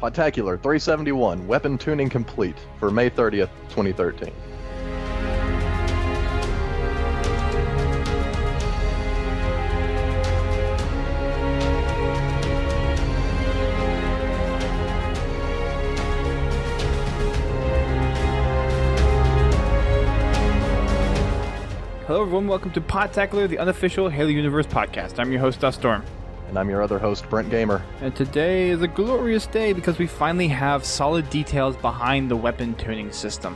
Podtacular 371, weapon tuning complete for May 30th, 2013. Hello everyone, welcome to Podtacular, the unofficial Halo Universe podcast. I'm your host, Storm. And I'm your other host, Brent Gamer. And today is a glorious day because we finally have solid details behind the weapon tuning system.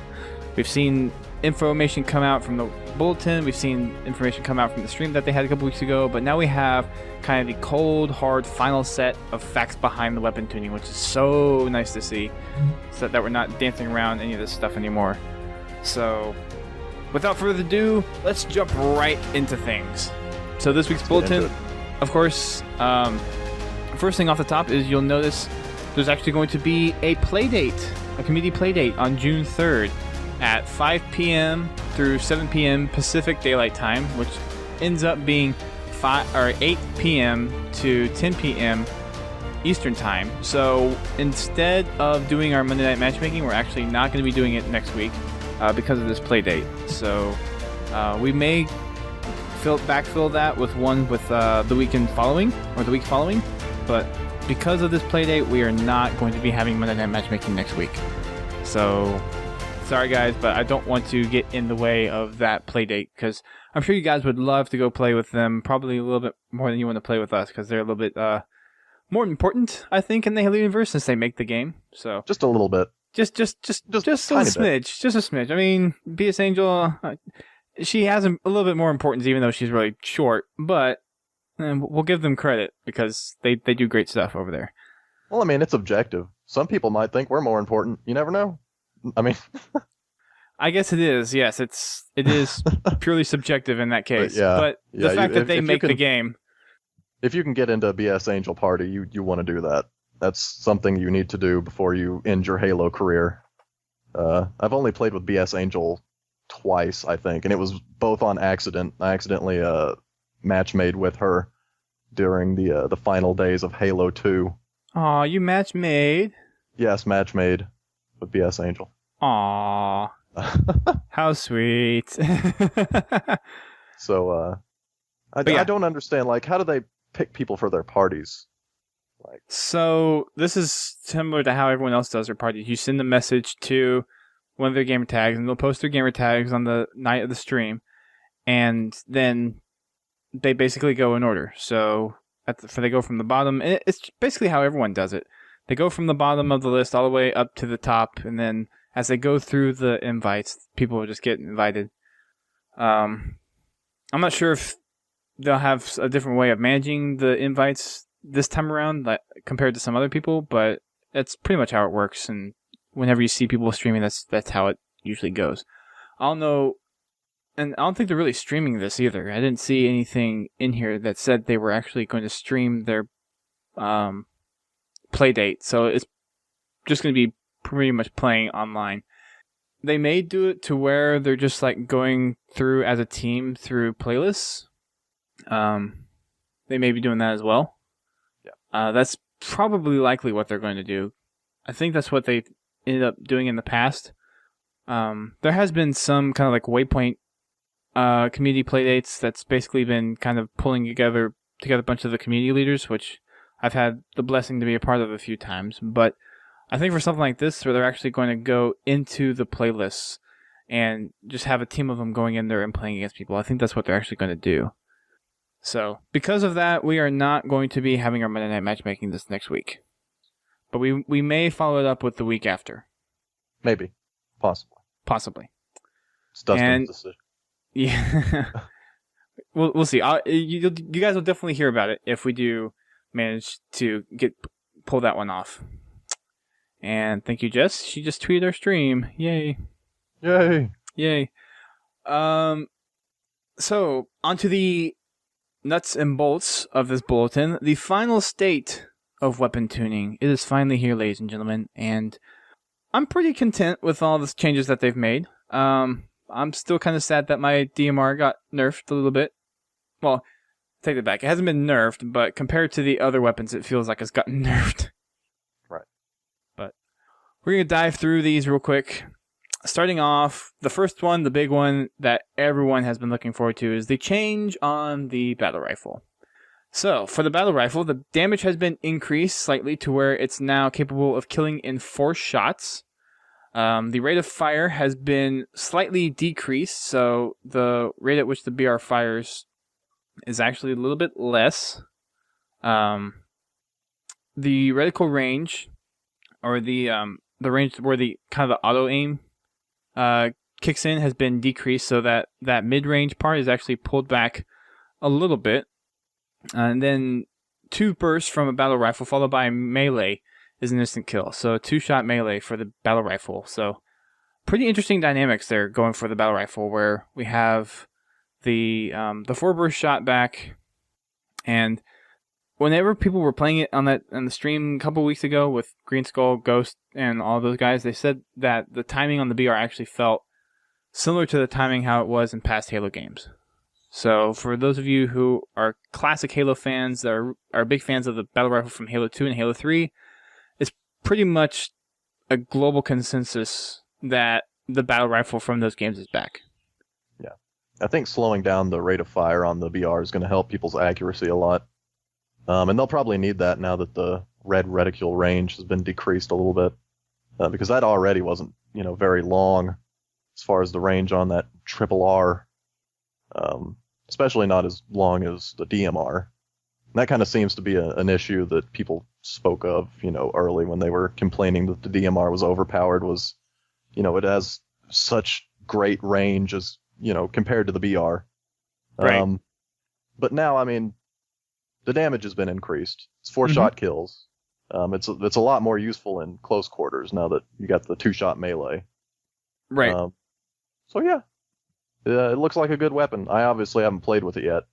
We've seen information come out from the bulletin, we've seen information come out from the stream that they had a couple weeks ago, but now we have kind of the cold, hard, final set of facts behind the weapon tuning, which is so nice to see, so that we're not dancing around any of this stuff anymore. So, without further ado, let's jump right into things. So this week's bulletin, of course, first thing off the top is you'll notice there's actually going to be a playdate, a community playdate on June 3rd at 5 p.m. through 7 p.m. Pacific Daylight Time, which ends up being 8 p.m. to 10 p.m. Eastern Time. So instead of doing our Monday Night Matchmaking, we're actually not going to be doing it next week because of this playdate. So we may backfill that with one with the weekend following, or the week following, but because of this playdate, we are not going to be having Monday Night Matchmaking next week. So, sorry guys, but I don't want to get in the way of that playdate, because I'm sure you guys would love to go play with them, probably a little bit more than you want to play with us, because they're a little bit more important, I think, in the Halo universe, since they make the game. So just a little bit. Just a smidge. Bit. Just a smidge. I mean, BS Angel, she has a little bit more importance, even though she's really short, but we'll give them credit because they do great stuff over there. Well, I mean, it's objective. Some people might think we're more important. You never know. I mean, I guess it is. Yes, it is purely subjective in that case. But the fact that they make the game. If you can get into a BS Angel party, you want to do that. That's something you need to do before you end your Halo career. I've only played with BS Angel twice, I think, and it was both on accident. I accidentally match made with her during the final days of Halo 2. Aw, you match made? Yes, match made with BS Angel. Aw, how sweet. So, I don't understand, like, how do they pick people for their parties? So this is similar to how everyone else does their parties. You send a message to one of their gamer tags, and they'll post their gamer tags on the night of the stream, and then they basically go in order. So they go from the bottom. It's basically how everyone does it. They go from the bottom of the list all the way up to the top, and then as they go through the invites, people will just get invited. I'm not sure if they'll have a different way of managing the invites this time around, like, compared to some other people, but that's pretty much how it works. And whenever you see people streaming, that's how it usually goes. I don't know, and I don't think they're really streaming this either. I didn't see anything in here that said they were actually going to stream their play date, so it's just going to be pretty much playing online. They may do it to where they're just like going through as a team through playlists. They may be doing that as well. That's probably likely what they're going to do. I think that's what they ended up doing in the past. There has been some kind of like Waypoint community playdates that's basically been kind of pulling together a bunch of the community leaders, which I've had the blessing to be a part of a few times. But I think for something like this, where they're actually going to go into the playlists and just have a team of them going in there and playing against people, I think that's what they're actually going to do. So, because of that, we are not going to be having our Monday Night Matchmaking this next week. But we may follow it up with the week after. Maybe. Possibly. It's Dustin's decision. Yeah. we'll see. You guys will definitely hear about it if we do manage to pull that one off. And thank you, Jess. She just tweeted our stream. Yay. So, onto the nuts and bolts of this bulletin. The final state of weapon tuning. It is finally here, ladies and gentlemen, and I'm pretty content with all the changes that they've made. I'm still kind of sad that my DMR got nerfed a little bit. Well, take it back. It hasn't been nerfed, but compared to the other weapons, it feels like it's gotten nerfed. Right. We're going to dive through these real quick. Starting off, the first one, the big one that everyone has been looking forward to is the change on the battle rifle. So, for the battle rifle, the damage has been increased slightly to where it's now capable of killing in 4 shots. The rate of fire has been slightly decreased, so the rate at which the BR fires is actually a little bit less. The reticle range, or the range where the kind of the auto aim kicks in, has been decreased, so that mid-range part is actually pulled back a little bit. And then 2 bursts from a battle rifle followed by a melee is an instant kill. So 2-shot melee for the battle rifle. So pretty interesting dynamics there going for the battle rifle, where we have the 4-burst shot back. And whenever people were playing it on the stream a couple weeks ago with Green Skull, Ghost, and all those guys, they said that the timing on the BR actually felt similar to the timing how it was in past Halo games. So for those of you who are classic Halo fans, that are big fans of the battle rifle from Halo 2 and Halo 3, it's pretty much a global consensus that the battle rifle from those games is back. Yeah. I think slowing down the rate of fire on the BR is going to help people's accuracy a lot. And they'll probably need that now that the red reticule range has been decreased a little bit. Because that already wasn't, very long as far as the range on that triple R. Especially not as long as the DMR. And that kind of seems to be an issue that people spoke of, early when they were complaining that the DMR was overpowered, was, it has such great range as, compared to the BR. Right. But now, I mean, the damage has been increased. It's 4-shot kills. It's a lot more useful in close quarters now that you got the 2-shot melee. Right. So yeah. It looks like a good weapon. I obviously haven't played with it yet.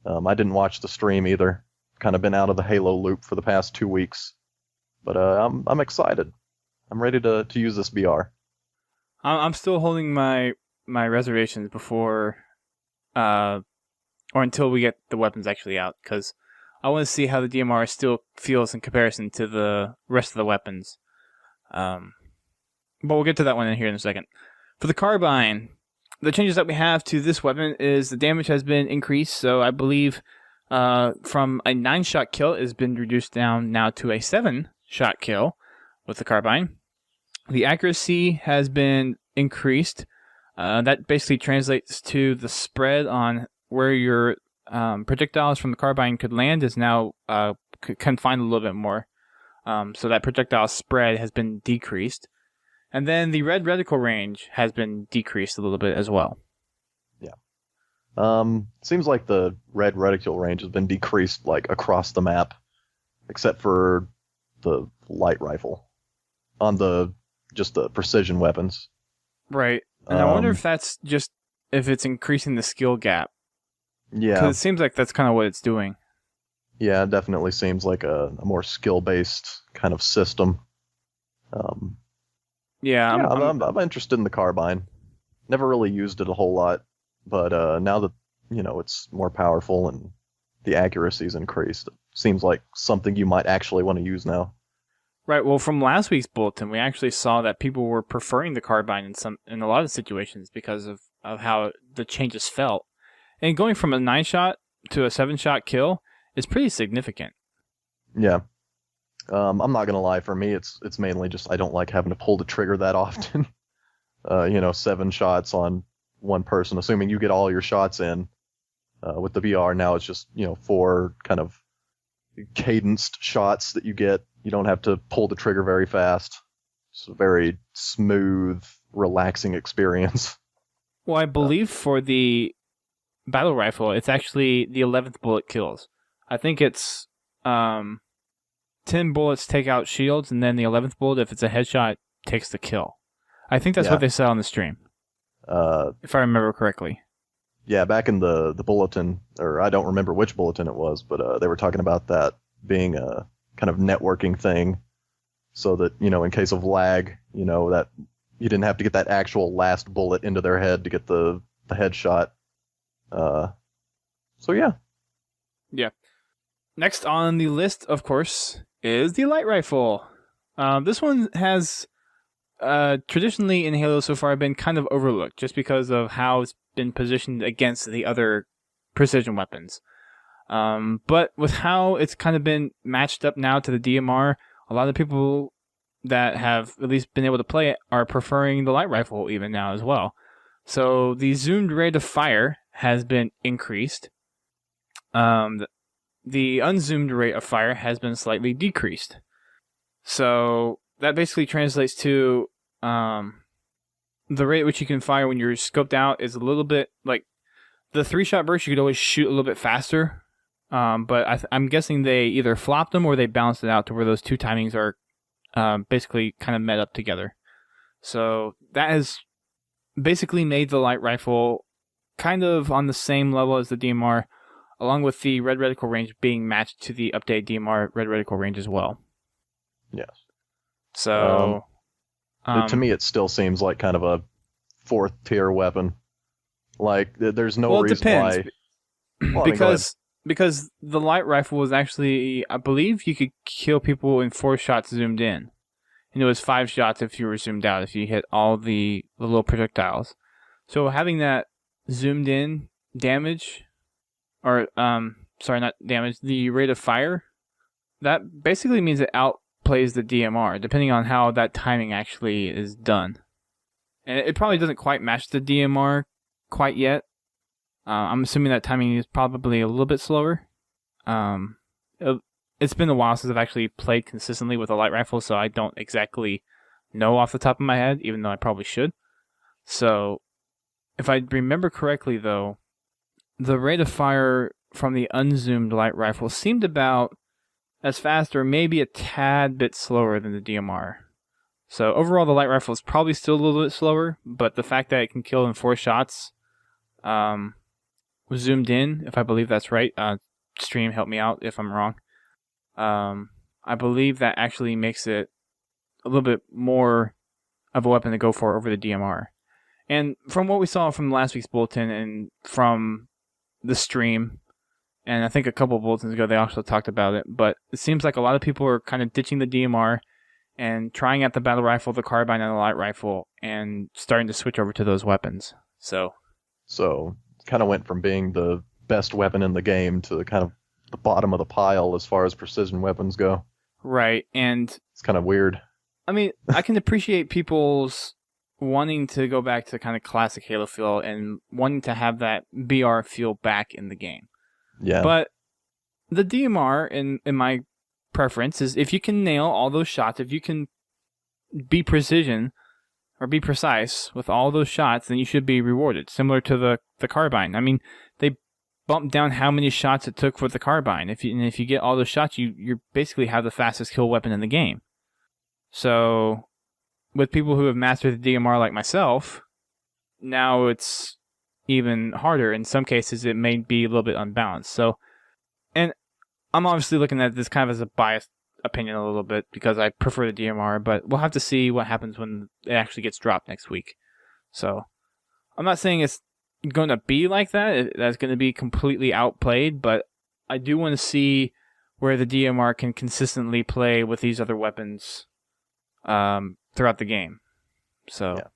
I didn't watch the stream either. Kind of been out of the Halo loop for the past 2 weeks. But I'm excited. I'm ready to use this BR. I'm still holding my reservations before, or until we get the weapons actually out, because I want to see how the DMR still feels in comparison to the rest of the weapons. But we'll get to that one in here in a second. For the carbine, the changes that we have to this weapon is the damage has been increased, so I believe from a 9-shot kill it has been reduced down now to a 7-shot kill with the carbine. The accuracy has been increased. That basically translates to the spread on where your projectiles from the carbine could land is now confined a little bit more. So that projectile spread has been decreased. And then the red reticle range has been decreased a little bit as well. Yeah. Seems like the red reticule range has been decreased like across the map, except for the light rifle on just the precision weapons. Right. And I wonder if that's just if it's increasing the skill gap. Yeah. Because it seems like that's kind of what it's doing. Yeah, it definitely seems like a more skill-based kind of system. Yeah, I'm interested in the carbine. Never really used it a whole lot, but now that it's more powerful and the accuracy's increased, it seems like something you might actually want to use now. Right. Well, from last week's bulletin, we actually saw that people were preferring the carbine in a lot of situations because of how the changes felt. And going from a 9-shot to a 7-shot kill is pretty significant. Yeah. I'm not gonna lie. For me, it's mainly just I don't like having to pull the trigger that often. 7 shots on one person, assuming you get all your shots in. With the BR now, it's just 4 kind of cadenced shots that you get. You don't have to pull the trigger very fast. It's a very smooth, relaxing experience. Well, I believe for the battle rifle, it's actually the 11th bullet kills. I think it's 10 bullets take out shields, and then the 11th bullet, if it's a headshot, takes the kill. I think that's what they said on the stream. If I remember correctly. Yeah, back in the bulletin, or I don't remember which bulletin it was, but they were talking about that being a kind of networking thing, so that, in case of lag, that you didn't have to get that actual last bullet into their head to get the headshot. So yeah. Yeah. Next on the list, of course, is the light rifle. This one has traditionally in Halo so far been kind of overlooked just because of how it's been positioned against the other precision weapons. But with how it's kind of been matched up now to the DMR, a lot of people that have at least been able to play it are preferring the light rifle even now as well. So the zoomed rate of fire has been increased. The unzoomed rate of fire has been slightly decreased. So that basically translates to the rate at which you can fire when you're scoped out is a little bit like the 3-shot burst. You could always shoot a little bit faster, but I'm guessing they either flopped them or they balanced it out to where those two timings are basically kind of met up together. So that has basically made the light rifle kind of on the same level as the DMR, along with the red reticle range being matched to the updated DMR red reticle range as well. Yes. So, to me, it still seems like kind of a 4th tier weapon. Like, there's no reason why. Well, because the light rifle was actually, I believe you could kill people in 4 shots zoomed in. And it was 5 shots if you were zoomed out, if you hit all the little projectiles. So having that zoomed in damage, or, sorry, not damage, the rate of fire, that basically means it outplays the DMR, depending on how that timing actually is done. And it probably doesn't quite match the DMR quite yet. I'm assuming that timing is probably a little bit slower. It's been a while since I've actually played consistently with a light rifle, so I don't exactly know off the top of my head, even though I probably should. So, if I remember correctly, though, the rate of fire from the unzoomed light rifle seemed about as fast or maybe a tad bit slower than the DMR. So, overall, the light rifle is probably still a little bit slower, but the fact that it can kill in 4 shots was zoomed in, if I believe that's right. Stream, help me out if I'm wrong. I believe that actually makes it a little bit more of a weapon to go for over the DMR. And from what we saw from last week's bulletin and from the stream, and I think a couple of bulletins ago they also talked about it, but it seems like a lot of people are kind of ditching the DMR and trying out the battle rifle, the carbine, and the light rifle, and starting to switch over to those weapons. So it kind of went from being the best weapon in the game to kind of the bottom of the pile as far as precision weapons go. Right, and it's kind of weird. I mean, I can appreciate people's wanting to go back to kind of classic Halo feel and wanting to have that BR feel back in the game. Yeah. But the DMR, in my preference, is if you can nail all those shots, if you can be precision or be precise with all those shots, then you should be rewarded, similar to the carbine. I mean, they bumped down how many shots it took for the carbine. If you get all those shots, you basically have the fastest kill weapon in the game. So, with people who have mastered the DMR like myself, now it's even harder. In some cases, it may be a little bit unbalanced. So, and I'm obviously looking at this kind of as a biased opinion a little bit because I prefer the DMR, but we'll have to see what happens when it actually gets dropped next week. So, I'm not saying it's going to be like that. That's going to be completely outplayed, but I do want to see where the DMR can consistently play with these other weapons throughout the game. So yeah.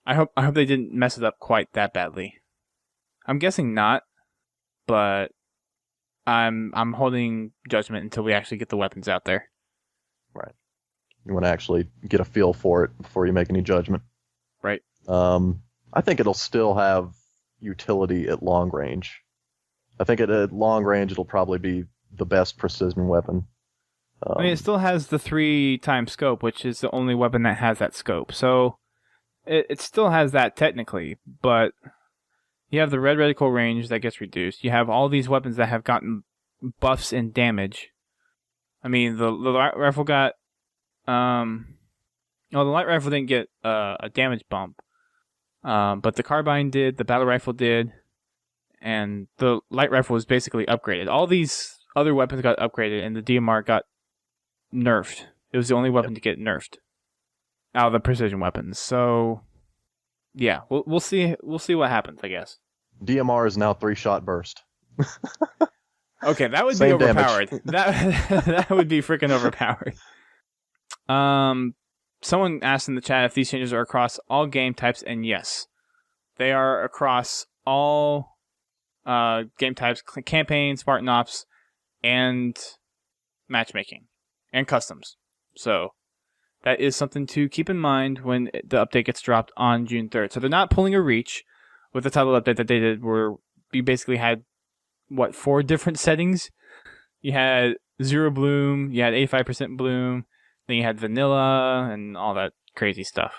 I hope they didn't mess it up quite that badly. I'm guessing not, but I'm holding judgment until we actually get the weapons out there. Right. You want to actually get a feel for it before you make any judgment. Right. I think it'll still have utility at long range. I think at long range it'll probably be the best precision weapon. I mean, it still has the 3x scope, which is the only weapon that has that scope. So it still has that technically, but you have the red reticle range that gets reduced. You have all these weapons that have gotten buffs in damage. I mean, the light rifle got... the light rifle didn't get a damage bump. But the carbine did, the battle rifle did, and the light rifle was basically upgraded. All these other weapons got upgraded, and the DMR got nerfed. It was the only weapon to get nerfed out of the precision weapons. So, yeah, we'll see. We'll see what happens, I guess. DMR is now 3-shot burst. Okay, that would be overpowered. That would be freaking overpowered. someone asked in the chat if these changes are across all game types, and yes, they are across all game types: campaign, Spartan Ops, and matchmaking, and customs. So that is something to keep in mind when the update gets dropped on June 3rd. So they're not pulling a reach with the title update that they did, where you basically had, 4 different settings? You had 0 bloom, you had 85% bloom, then you had vanilla, and all that crazy stuff.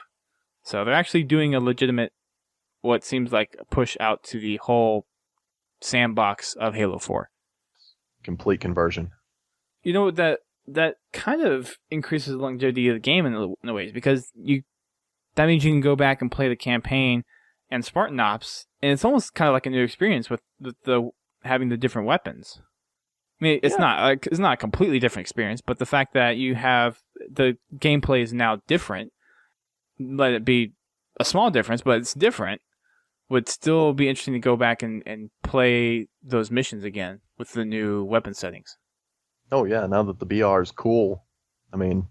So they're actually doing a legitimate, what seems like a push out to the whole sandbox of Halo 4. Complete conversion. You know, that kind of increases the longevity of the game in a ways, because that means you can go back and play the campaign and Spartan Ops, and it's almost kind of like a new experience with the having the different weapons. I mean, it's not a completely different experience, but the fact that you have the gameplay is now different, let it be a small difference, but it's different, would still be interesting to go back and play those missions again with the new weapon settings. Oh yeah, now that the BR is cool, I mean,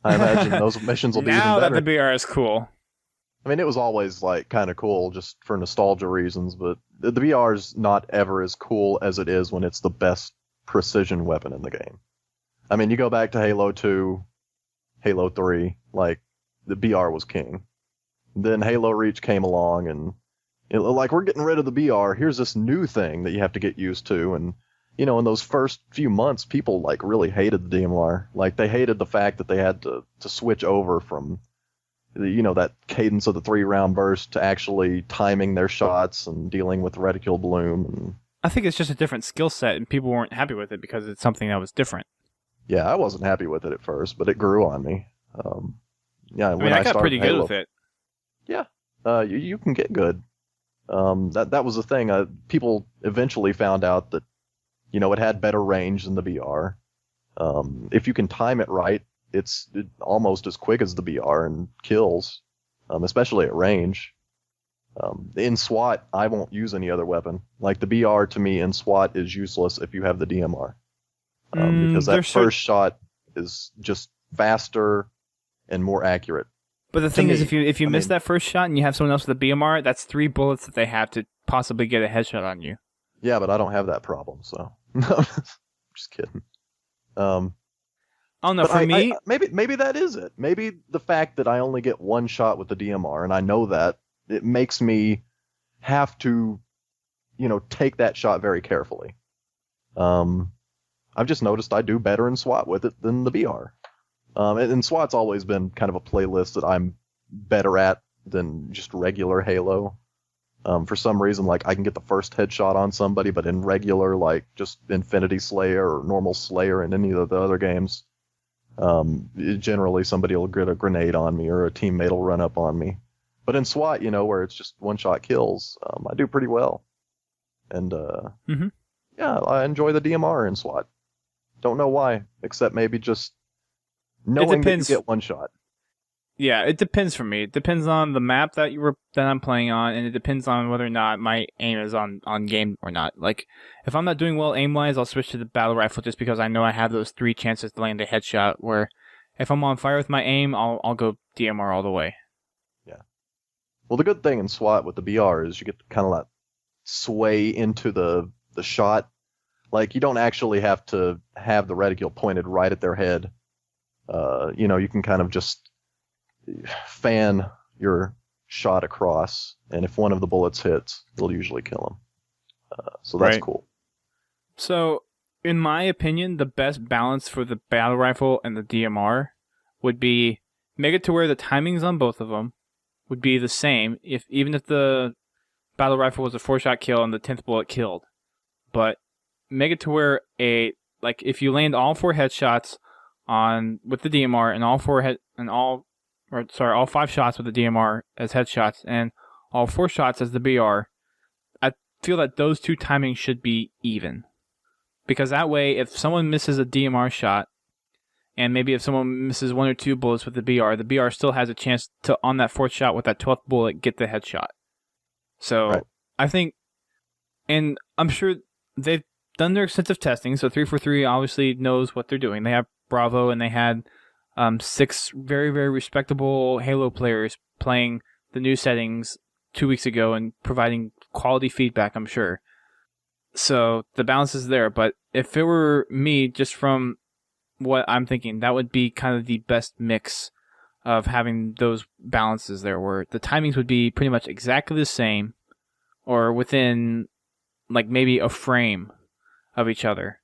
I imagine those missions will be even better. Now that the BR is cool. I mean, it was always like kind of cool just for nostalgia reasons, but the BR is not ever as cool as it is when it's the best precision weapon in the game. I mean, you go back to Halo 2, Halo 3, like, the BR was king. Then Halo Reach came along, and like, we're getting rid of the BR. Here's this new thing that you have to get used to, and you know, in those first few months, people like really hated the DMR. Like, they hated the fact that they had to switch over from, you know, that cadence of the 3-round burst to actually timing their shots and dealing with reticule bloom. And I think it's just a different skill set, and people weren't happy with it because it's something that was different. Yeah, I wasn't happy with it at first, but it grew on me. Yeah, I mean, I got pretty good with it. Yeah, you can get good. That was the thing. People eventually found out that, you know, it had better range than the BR. If you can time it right, it's almost as quick as the BR and kills, especially at range. In SWAT, I won't use any other weapon. Like, the BR to me in SWAT is useless if you have the DMR. Because that first shot is just faster and more accurate. But the thing is, if you miss that first shot and you have someone else with a BMR, that's 3 bullets that they have to possibly get a headshot on you. Yeah, but I don't have that problem, so. No, just kidding. Oh no, for me, maybe that is it. Maybe the fact that I only get 1 shot with the DMR, and I know that, it makes me have to, you know, take that shot very carefully. I've just noticed I do better in SWAT with it than the BR. And SWAT's always been kind of a playlist that I'm better at than just regular Halo. For some reason, like, I can get the first headshot on somebody, but in regular, like, just Infinity Slayer or normal Slayer in any of the other games, generally somebody will get a grenade on me or a teammate will run up on me. But in SWAT, you know, where it's just 1-shot kills, I do pretty well. And, yeah, I enjoy the DMR in SWAT. Don't know why, except maybe just knowing that you get 1 shot. Yeah, it depends for me. It depends on the map that I'm playing on, and it depends on whether or not my aim is on game or not. Like, if I'm not doing well aim-wise, I'll switch to the battle rifle just because I know I have those 3 chances to land a headshot, where if I'm on fire with my aim, I'll go DMR all the way. Yeah. Well, the good thing in SWAT with the BR is you get kind of that sway into the shot. Like, you don't actually have to have the reticule pointed right at their head. You know, you can kind of just fan your shot across, and if one of the bullets hits, it'll usually kill them. So that's cool. So, in my opinion, the best balance for the battle rifle and the DMR would be make it to where the timings on both of them would be the same, even if the battle rifle was a 4-shot kill and the 10th bullet killed. But make it to where if you land all 4 headshots with the DMR and all 5 shots with the DMR as headshots and all 4 shots as the BR, I feel that those 2 timings should be even. Because that way, if someone misses a DMR shot, and maybe if someone misses 1 or 2 bullets with the BR still has a chance to, on that 4th shot with that 12th bullet, get the headshot. So, I think, and I'm sure they've done their extensive testing, so 343 obviously knows what they're doing. They have Bravo, and they had 6 very, very respectable Halo players playing the new settings 2 weeks ago and providing quality feedback, I'm sure. So the balance is there, but if it were me, just from what I'm thinking, that would be kind of the best mix of having those balances there, where the timings would be pretty much exactly the same, or within like maybe a frame of each other.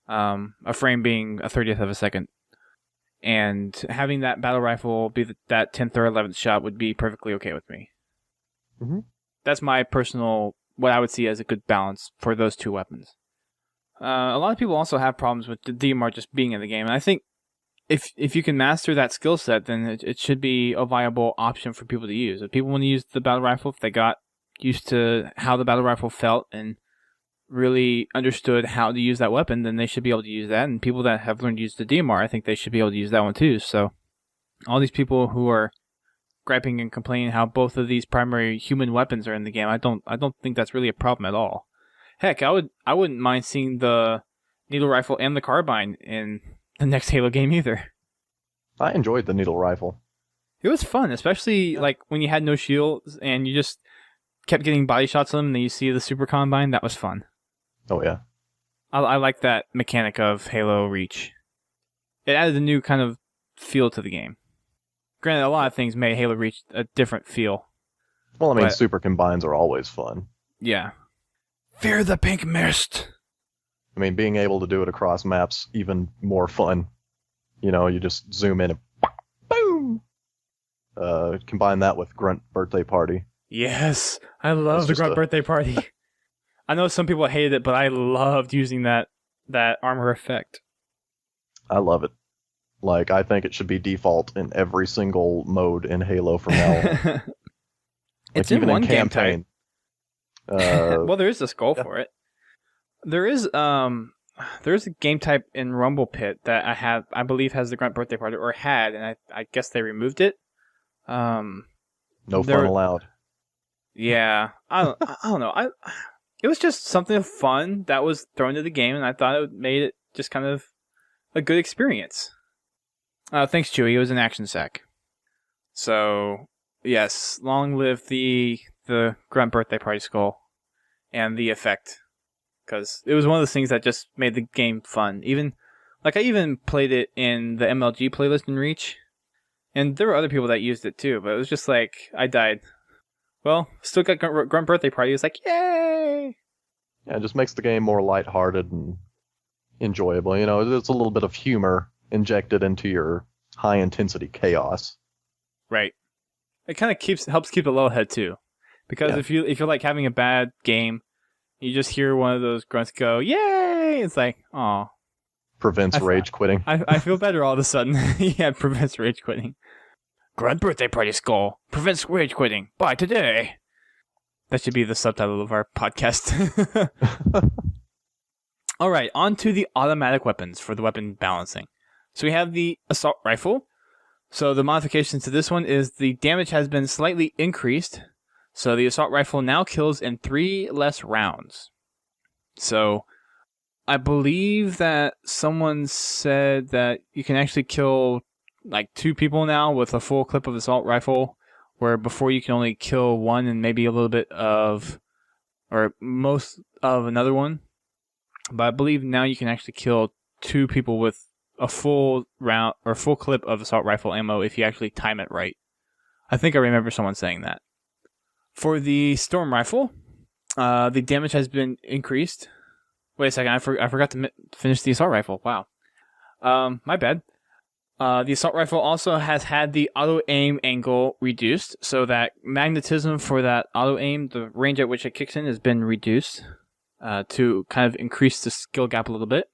A frame being a 30th of a second. And having that battle rifle be that 10th or 11th shot would be perfectly okay with me. Mm-hmm. That's my personal, what I would see as a good balance for those two weapons. A lot of people also have problems with the DMR just being in the game. And I think if you can master that skill set, then it should be a viable option for people to use. If people want to use the battle rifle, if they got used to how the battle rifle felt and really understood how to use that weapon, then they should be able to use that. And people that have learned to use the DMR, I think they should be able to use that one too. So all these people who are griping and complaining how both of these primary human weapons are in the game, I don't think that's really a problem at all. Heck, I wouldn't mind seeing the needle rifle and the carbine in the next Halo game either. I enjoyed the needle rifle. It was fun, especially like when you had no shields and you just kept getting body shots on them and then you see the super combine. That was fun. Oh, yeah. I like that mechanic of Halo Reach. It added a new kind of feel to the game. Granted, a lot of things made Halo Reach a different feel. Well, I mean, super combines are always fun. Yeah. Fear the pink mist! I mean, being able to do it across maps, even more fun. You know, you just zoom in and boom! Combine that with Grunt Birthday Party. Yes! I love the Grunt Birthday Party. I know some people hated it, but I loved using that armor effect. I love it. Like, I think it should be default in every single mode in Halo from now on. It's even in one campaign. Game type. Well, there is a skull for it. There is a game type in Rumble Pit that I believe has the Grunt Birthday Party, or had, and I guess they removed it. No fun allowed. Yeah, I don't know. It was just something fun that was thrown into the game, and I thought it made it just kind of a good experience. Thanks, Chewie. It was an action sack. So, yes, long live the Grunt Birthday Party skull and the effect. Because it was one of those things that just made the game fun. I even played it in the MLG playlist in Reach. And there were other people that used it too, but it was just like, I died. Well, still got Grunt Birthday Party. It was like, yay! Yeah, it just makes the game more lighthearted and enjoyable. You know, it's a little bit of humor injected into your high-intensity chaos. Right. It kind of helps keep a level head too. Because if you're like having a bad game, you just hear one of those grunts go, yay! It's like, aw. Prevents rage quitting. I feel better all of a sudden. Yeah, it prevents rage quitting. Grunt Birthday Party skull prevents rage quitting. By today. That should be the subtitle of our podcast. All right, on to the automatic weapons for the weapon balancing. So we have the assault rifle. So the modification to this one is the damage has been slightly increased. So the assault rifle now kills in 3 less rounds. So I believe that someone said that you can actually kill like 2 people now with a full clip of assault rifle, where before you can only kill 1 and maybe a little bit of, or most of another one. But I believe now you can actually kill 2 people with a full round or full clip of assault rifle ammo if you actually time it right. I think I remember someone saying that. For the storm rifle, the damage has been increased. Wait a second, I forgot to finish the assault rifle. Wow. My bad. The assault rifle also has had the auto-aim angle reduced, so that magnetism for that auto-aim, the range at which it kicks in, has been reduced to kind of increase the skill gap a little bit.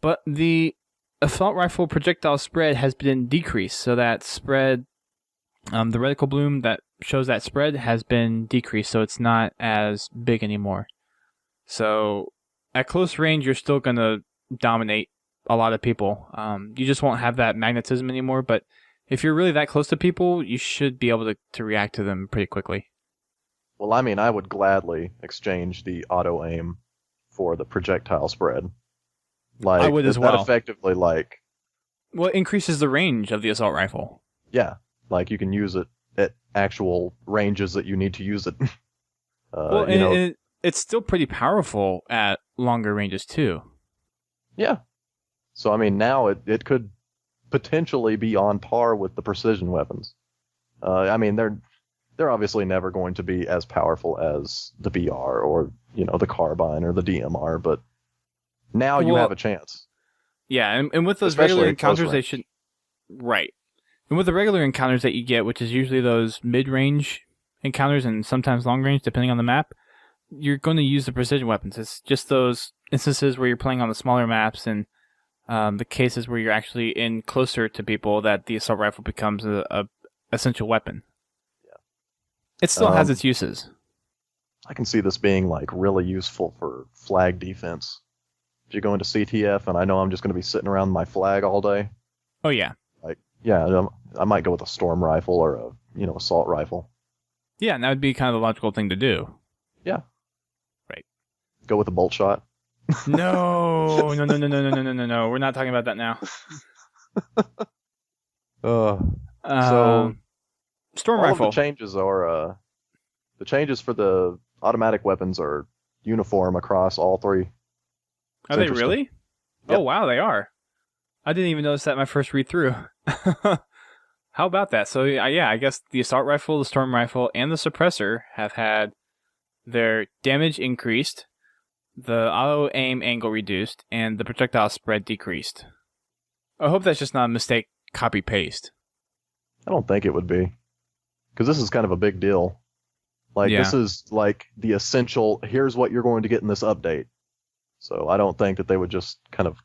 But the assault rifle projectile spread has been decreased, so that spread, the reticle bloom that shows that spread has been decreased, so it's not as big anymore. So at close range, you're still going to dominate a lot of people. You just won't have that magnetism anymore, but if you're really that close to people, you should be able to react to them pretty quickly. Well, I mean, I would gladly exchange the auto-aim for the projectile spread. Like, I would as well. That effectively, like, Well, it increases the range of the assault rifle. Yeah, like you can use it at actual ranges that you need to use it. Well, You know, it's still pretty powerful at longer ranges too. yeah. So I mean, now it could potentially be on par with the precision weapons. I mean, they're obviously never going to be as powerful as the BR or the carbine or the DMR, but now you have a chance. Yeah, and with those Especially regular at close encounters, they range. should right. And with the regular encounters that you get, which is usually those mid-range encounters and sometimes long range, depending on the map, you're going to use the precision weapons. It's just those instances where you're playing on the smaller maps and the cases where you're actually in closer to people that the assault rifle becomes a essential weapon. Yeah. It still has its uses. I can see this being like really useful for flag defense. If you go into CTF and I know I'm just going to be sitting around my flag all day, Oh yeah, like yeah, I might go with a storm rifle or a assault rifle. yeah, and that would be kind of the logical thing to do. Yeah. Right. Go with a bolt shot. No. We're not talking about that now. So storm all rifle. of the changes are the changes for the automatic weapons are uniform across all three. Are they really? Yep. Oh wow, they are. I didn't even notice that in my first read through. How about that? So yeah, I guess the assault rifle, the storm rifle, and the suppressor have had their damage increased, the auto aim angle reduced, and the projectile spread decreased. I hope that's just not a mistake copy paste. I don't think it would be, because this is kind of a big deal. Like Yeah. this is like the essential. Here's what you're going to get in this update. So I don't think that they would just kind of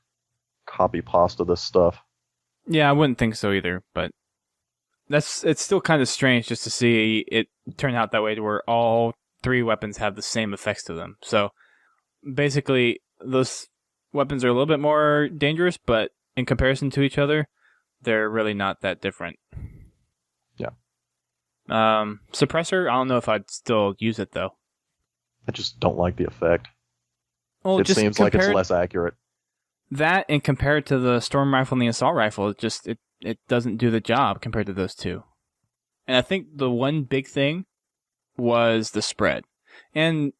copy pasta this stuff. Yeah, I wouldn't think so either, but it's still kind of strange just to see it turn out that way to where all three weapons have the same effects to them. So basically, those weapons are a little bit more dangerous, but in comparison to each other, they're really not that different. Yeah. Suppressor, I don't know if I'd still use it though. I just don't like the effect. Well, It just seems like it's compare less accurate. that and compared to the storm rifle and the assault rifle, it doesn't do the job compared to those two. And I think the one big thing was the spread. And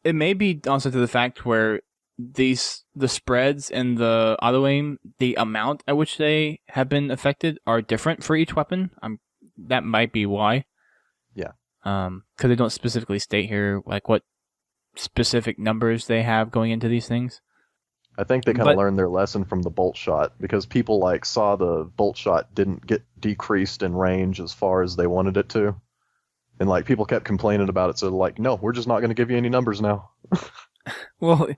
it may be also to the fact where the spreads and the auto aim, the amount at which they have been affected are different for each weapon. That might be why. Yeah. Because they don't specifically state here like what specific numbers they have going into these things. I think they kind of learned their lesson from the bolt shot, because people like saw the bolt shot didn't get decreased in range as far as they wanted it to. And like people kept complaining about it, so they're like, no, we're just not going to give you any numbers now. Well,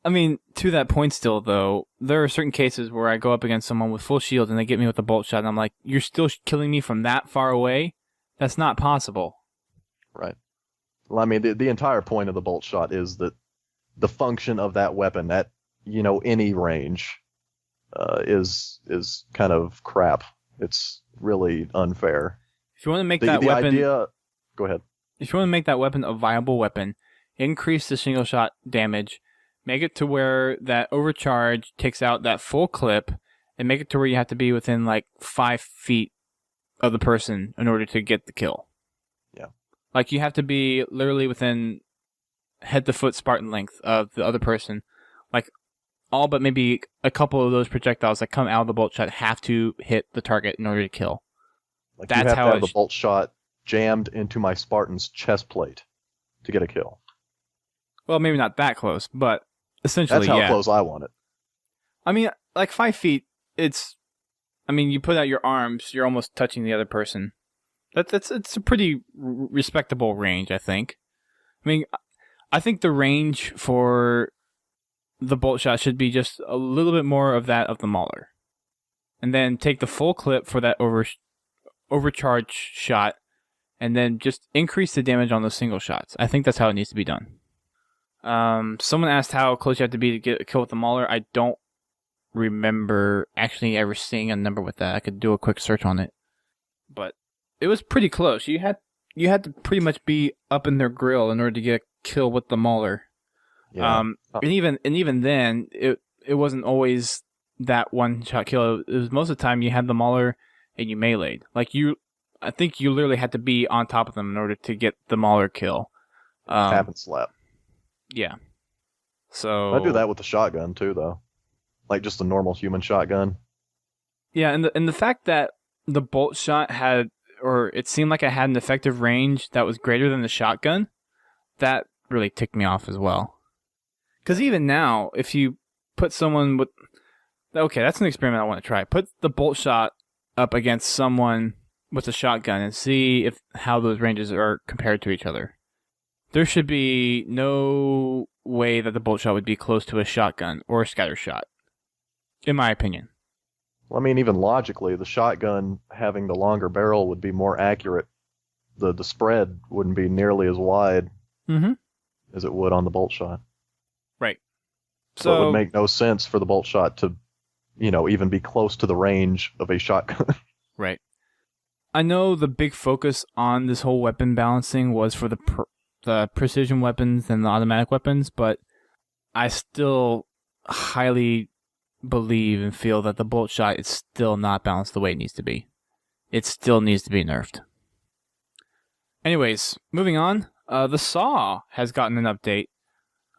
I mean, to that point still, though, there are certain cases where I go up against someone with full shield and they get me with a bolt shot, and I'm like, you're still killing me from that far away? That's not possible. Right. Well, I mean, the entire point of the bolt shot is that the function of that weapon at any range is kind of crap. It's really unfair. If you want to make The idea. Go ahead. If you want to make that weapon a viable weapon, increase the single shot damage, make it to where that overcharge takes out that full clip, and make it to where you have to be within like 5 feet of the person in order to get the kill. Yeah. Like you have to be literally within head to foot Spartan length of the other person. Like all but maybe a couple of those projectiles that come out of the bolt shot have to hit the target in order to kill. Like That's you have how to have the bolt shot jammed into my Spartan's chest plate to get a kill. Well, maybe not that close, but essentially, That's how close I want it. I mean, like 5 feet, you put out your arms, you're almost touching the other person. It's a pretty respectable range, I think. I mean, I think the range for the bolt shot should be just a little bit more of that of the Mauler. And then take the full clip for that overcharge shot, and then just increase the damage on those single shots. I think that's how it needs to be done. Someone asked how close you have to be to get a kill with the Mauler. I don't remember actually ever seeing a number with that. I could do a quick search on it, but it was pretty close. You had to pretty much be up in their grill in order to get a kill with the Mauler. Yeah. And even then, it wasn't always that one-shot kill. It was most of the time you had the mauler and you meleeed. I think you literally had to be on top of them in order to get the mauler kill. Tap and slap. Yeah. So I do that with the shotgun too, though. Like just a normal human shotgun. yeah, and the fact that the bolt shot it seemed like it had an effective range that was greater than the shotgun, that really ticked me off as well. Because even now, if you put someone with... Okay, that's an experiment I want to try. Put the bolt shot up against someone with a shotgun and see how those ranges are compared to each other. There should be no way that the bolt shot would be close to a shotgun or a scatter shot, in my opinion. Well, I mean, even logically, the shotgun having the longer barrel would be more accurate. The spread wouldn't be nearly as wide as it would on the bolt shot. Right. So it would make no sense for the bolt shot to, even be close to the range of a shotgun. Right. I know the big focus on this whole weapon balancing was for the precision weapons and the automatic weapons, but I still highly believe and feel that the bolt shot is still not balanced the way it needs to be. It still needs to be nerfed. Anyways, moving on. The Saw has gotten an update.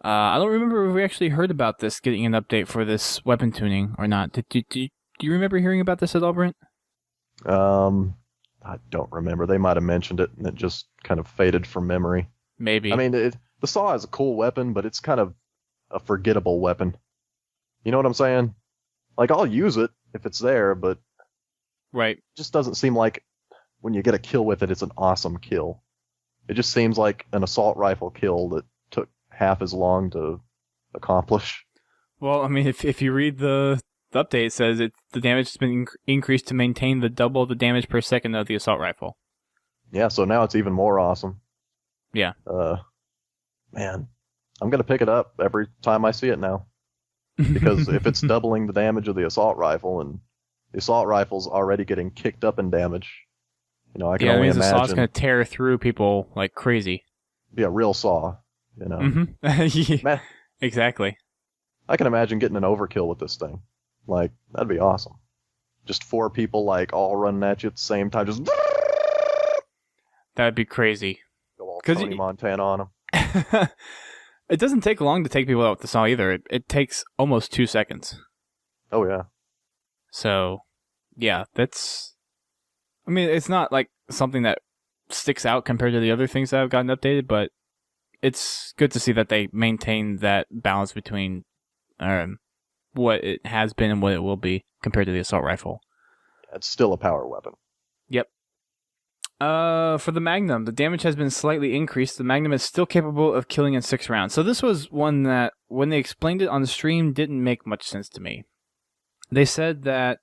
I don't remember if we actually heard about this getting an update for this weapon tuning or not. Do you remember hearing about this at all, Brent? I don't remember. They might have mentioned it, and it just kind of faded from memory. Maybe. I mean, the Saw is a cool weapon, but it's kind of a forgettable weapon. You know what I'm saying? Like, I'll use it if it's there, but right. It just doesn't seem like when you get a kill with it, it's an awesome kill. It just seems like an assault rifle kill that took half as long to accomplish. Well, I mean, if you read the update, it says the damage has been increased to maintain the double the damage per second of the assault rifle. Yeah, so now it's even more awesome. Yeah. Man, I'm going to pick it up every time I see it now. Because if it's doubling the damage of the assault rifle, and the assault rifle's already getting kicked up in damage, I can only imagine. The Saw's going to tear through people like crazy. Be a real Saw, Yeah, Man, exactly. I can imagine getting an overkill with this thing. Like, that'd be awesome. Just 4 people, like, all running at you at the same time, just... That'd be crazy. Go all Tony Montana on them. It doesn't take long to take people out with the Saw either. It takes almost 2 seconds. Oh, yeah. So, yeah, that's... I mean, it's not, like, something that sticks out compared to the other things that have gotten updated, but it's good to see that they maintain that balance between what it has been and what it will be compared to the assault rifle. It's still a power weapon. Yep. For the Magnum, the damage has been slightly increased. The Magnum is still capable of killing in 6 rounds. So this was one that, when they explained it on the stream, didn't make much sense to me. They said that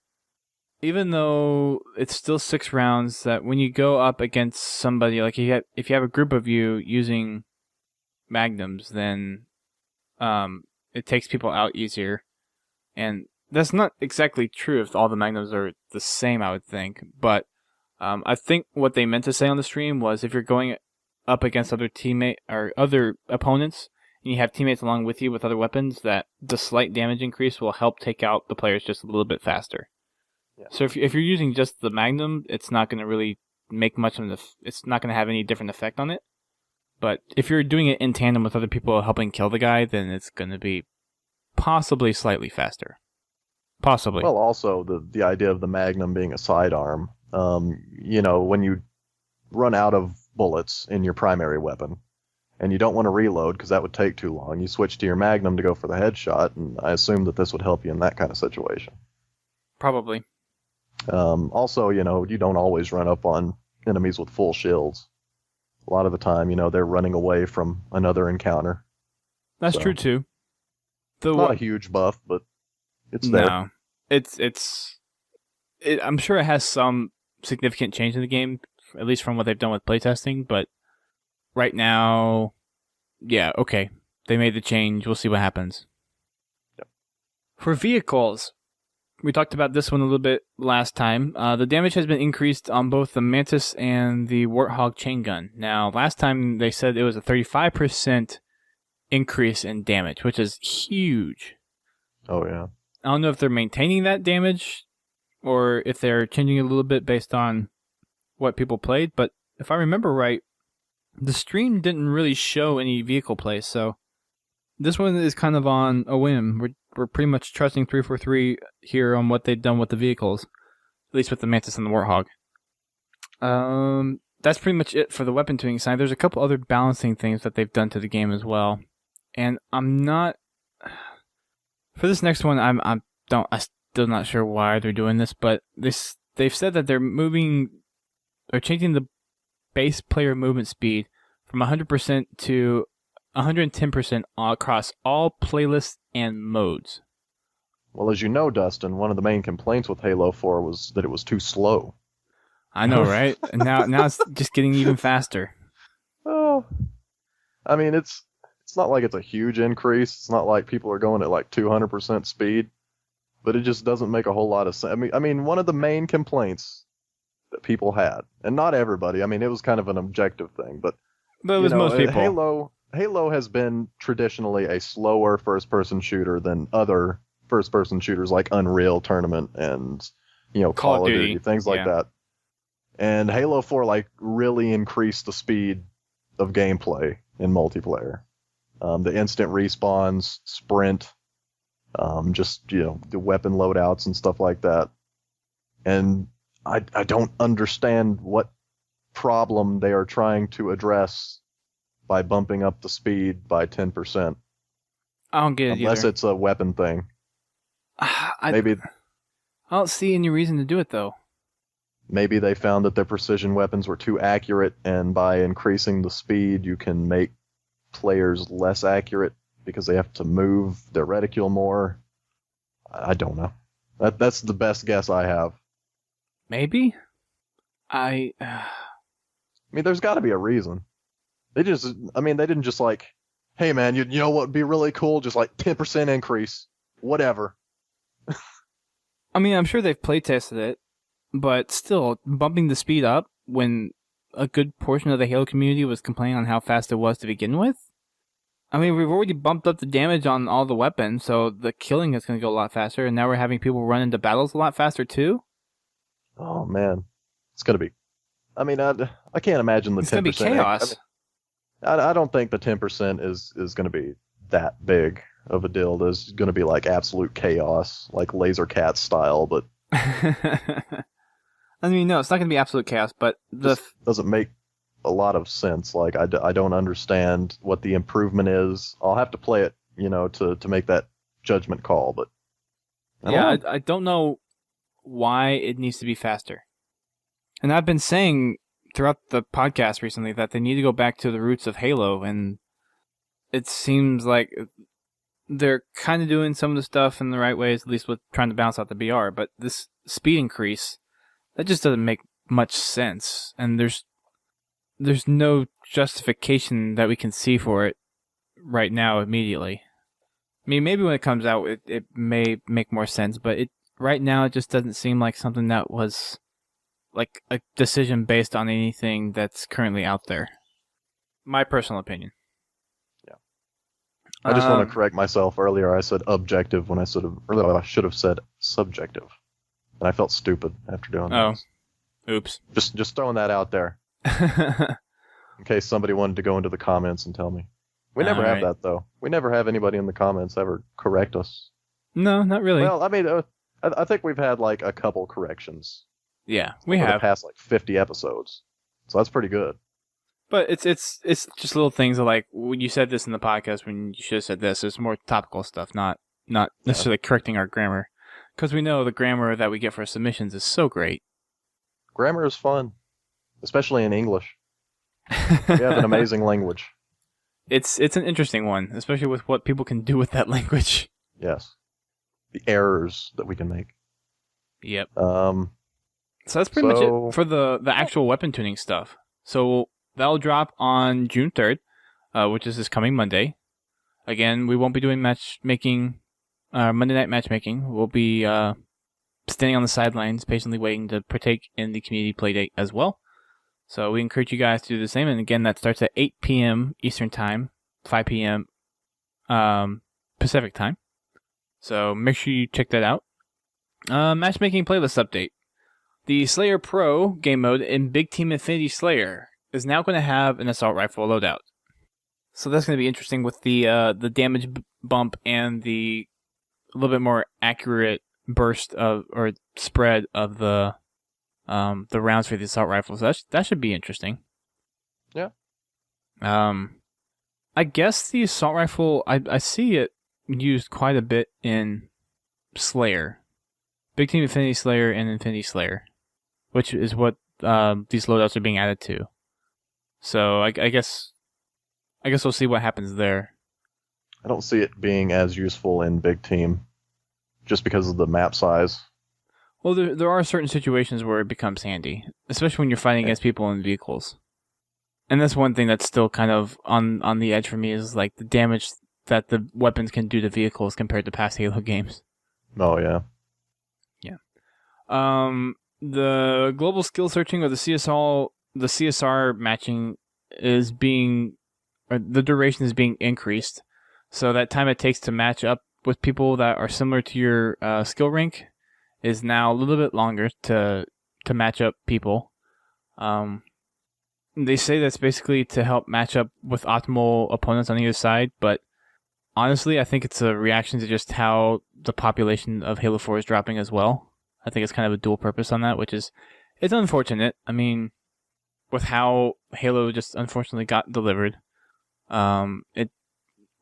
even though it's still 6 rounds, that when you go up against somebody, like if you have a group of you using Magnums, then it takes people out easier. And that's not exactly true if all the Magnums are the same, I would think. But I think what they meant to say on the stream was if you're going up against other other opponents, and you have teammates along with you with other weapons, that the slight damage increase will help take out the players just a little bit faster. Yeah. So if you're using just the Magnum, it's not going to really make much of it's not going to have any different effect on it. But if you're doing it in tandem with other people helping kill the guy, then it's going to be possibly slightly faster. Possibly. Well, also the idea of the Magnum being a sidearm. When you run out of bullets in your primary weapon and you don't want to reload because that would take too long, you switch to your Magnum to go for the headshot, and I assume that this would help you in that kind of situation. Probably. Also, you don't always run up on enemies with full shields. A lot of the time, they're running away from another encounter. That's true too. Not a huge buff, but it's there. No, I'm sure it has some significant change in the game, at least from what they've done with playtesting, but right now, yeah, okay. They made the change. We'll see what happens. Yep. For vehicles, we talked about this one a little bit last time. The damage has been increased on both the Mantis and the Warthog chain gun. Now, last time they said it was a 35% increase in damage, which is huge. Oh, yeah. I don't know if they're maintaining that damage or if they're changing it a little bit based on what people played, but if I remember right, the stream didn't really show any vehicle play, so this one is kind of on a whim. We're pretty much trusting 343 here on what they've done with the vehicles, at least with the Mantis and the Warthog. That's pretty much it for the weapon tuning side. There's a couple other balancing things that they've done to the game as well, and I'm not for this next one. I'm still not sure why they're doing this, but they've said that they're changing the base player movement speed from 100% to 110% across all playlists and modes. Well, as you know, Dustin, one of the main complaints with Halo 4 was that it was too slow. I know, right? And now it's just getting even faster. Oh, I mean, it's not like it's a huge increase. It's not like people are going at like 200% speed, but it just doesn't make a whole lot of sense. I mean, one of the main complaints that people had, and not everybody. I mean, it was kind of an objective thing, but it was most people. Halo has been traditionally a slower first-person shooter than other first-person shooters like Unreal Tournament and Call of Duty, things like that. And Halo 4 like really increased the speed of gameplay in multiplayer. The instant respawns, sprint, just the weapon loadouts and stuff like that. And I don't understand what problem they are trying to address by bumping up the speed by 10%. I don't get it unless either. It's a weapon thing. Maybe I don't see any reason to do it though. Maybe they found that their precision weapons were too accurate, and by increasing the speed, you can make players less accurate because they have to move their reticule more. I don't know. That's the best guess I have. Maybe? I mean, there's got to be a reason. They didn't just like, hey man, you know what would be really cool? Just like 10% increase, whatever. I mean, I'm sure they've play tested it, but still, bumping the speed up when a good portion of the Halo community was complaining on how fast it was to begin with? I mean, we've already bumped up the damage on all the weapons, so the killing is going to go a lot faster, and now we're having people run into battles a lot faster too? Oh man, it's going to be... I mean, I can't imagine the 10%. It's going to be chaos. I don't think the 10% is going to be that big of a deal. There's going to be like absolute chaos, like Laser Cat style, but... I mean, no, it's not going to be absolute chaos, but doesn't make a lot of sense. Like, I don't understand what the improvement is. I'll have to play it, to make that judgment call, but... I don't know why it needs to be faster. And I've been saying throughout the podcast recently that they need to go back to the roots of Halo, and it seems like they're kind of doing some of the stuff in the right ways, at least with trying to balance out the BR, but this speed increase, that just doesn't make much sense, and there's no justification that we can see for it right now immediately. I mean, maybe when it comes out, it may make more sense, but right now it just doesn't seem like something that was like a decision based on anything that's currently out there. My personal opinion. Yeah. I just want to correct myself. Earlier I said objective when I should have said subjective. And I felt stupid after doing that. Oh. Oops. Just throwing that out there. In case somebody wanted to go into the comments and tell me. We never have that, though. We never have anybody in the comments ever correct us. No, not really. Well, I mean, I think we've had like a couple corrections. Yeah, we have. The past like 50 episodes. So that's pretty good. But it's just little things like, when you said this in the podcast when you should have said this. It's more topical stuff, not necessarily correcting our grammar. Because we know the grammar that we get for submissions is so great. Grammar is fun. Especially in English. We have an amazing language. It's an interesting one, especially with what people can do with that language. Yes. The errors that we can make. Yep. So that's pretty much it for the actual weapon tuning stuff. So that'll drop on June 3rd, which is this coming Monday. Again, we won't be doing matchmaking, Monday night matchmaking. We'll be standing on the sidelines, patiently waiting to partake in the community playdate as well. So we encourage you guys to do the same. And again, that starts at 8 p.m. Eastern Time, 5 p.m. Pacific Time. So make sure you check that out. Matchmaking playlist update. The Slayer Pro game mode in Big Team Infinity Slayer is now going to have an assault rifle loadout. So that's going to be interesting with the damage bump and the a little bit more accurate burst of or spread of the rounds for the assault rifles. That should be interesting. Yeah. I guess the assault rifle, I see it used quite a bit in Slayer, Big Team Infinity Slayer and Infinity Slayer, which is what these loadouts are being added to. So I guess we'll see what happens there. I don't see it being as useful in Big Team, just because of the map size. Well, there are certain situations where it becomes handy, especially when you're fighting against people in vehicles. And that's one thing that's still kind of on the edge for me is like the damage that the weapons can do to vehicles compared to past Halo games. Oh yeah. Yeah. The global skill searching or the CSR matching is the duration is being increased, so that time it takes to match up with people that are similar to your skill rank is now a little bit longer to match up people. They say that's basically to help match up with optimal opponents on either side, but honestly, I think it's a reaction to just how the population of Halo 4 is dropping as well. I think it's kind of a dual purpose on that, which is, it's unfortunate. I mean, with how Halo just unfortunately got delivered, it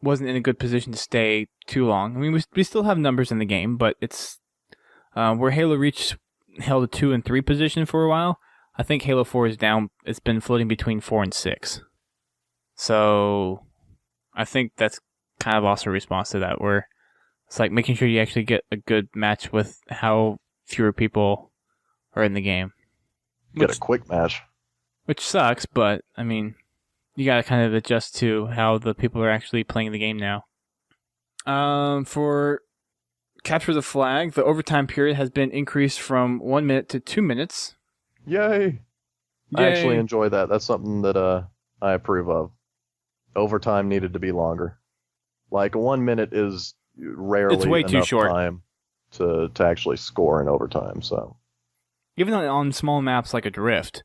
wasn't in a good position to stay too long. I mean, we still have numbers in the game, but it's where Halo Reach held a 2 and 3 position for a while. I think Halo 4 is down. It's been floating between 4 and 6. So I think that's kind of also a response to that, where it's like making sure you actually get a good match with how fewer people are in the game. Get a quick match. Which sucks, but I mean, you gotta kind of adjust to how the people are actually playing the game now. For Capture the Flag, the overtime period has been increased from 1 minute to 2 minutes. Yay! I actually enjoy that. That's something that I approve of. Overtime needed to be longer. Like 1 minute is rarely it's way too short time to actually score in overtime. So even on small maps like Adrift,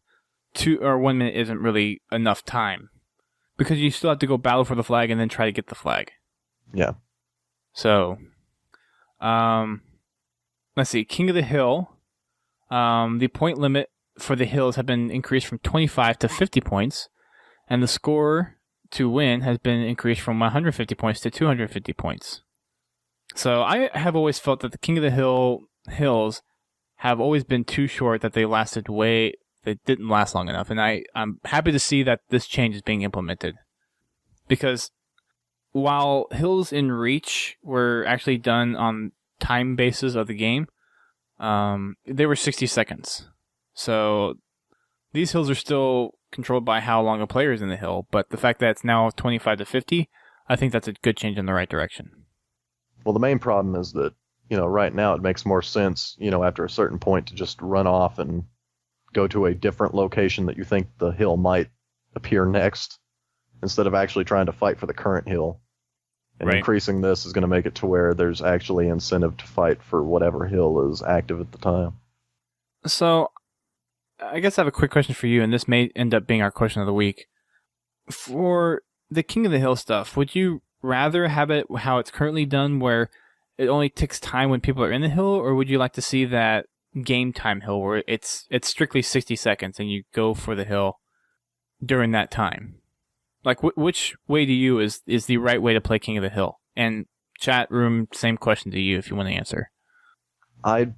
1 minute isn't really enough time because you still have to go battle for the flag and then try to get the flag. Yeah. So, let's see. King of the Hill. The point limit for the hills have been increased from 25 to 50 points, and the score to win has been increased from 150 points to 250 points. So I have always felt that the King of the hills have always been too short, that they didn't last long enough, and I'm happy to see that this change is being implemented. Because while hills in Reach were actually done on time basis of the game, they were 60 seconds. So these hills are still controlled by how long a player is in the hill, but the fact that it's now 25 to 50, I think that's a good change in the right direction. Well, the main problem is that, right now it makes more sense, after a certain point to just run off and go to a different location that you think the hill might appear next, instead of actually trying to fight for the current hill. And right. Increasing this is going to make it to where there's actually incentive to fight for whatever hill is active at the time. So, I guess I have a quick question for you, and this may end up being our question of the week. For the King of the Hill stuff, would you rather have it how it's currently done, where it only takes time when people are in the hill, or would you like to see that game time hill where it's strictly 60 seconds and you go for the hill during that time? Like, which way to you is the right way to play King of the Hill? And chat room, same question to you if you want to answer. I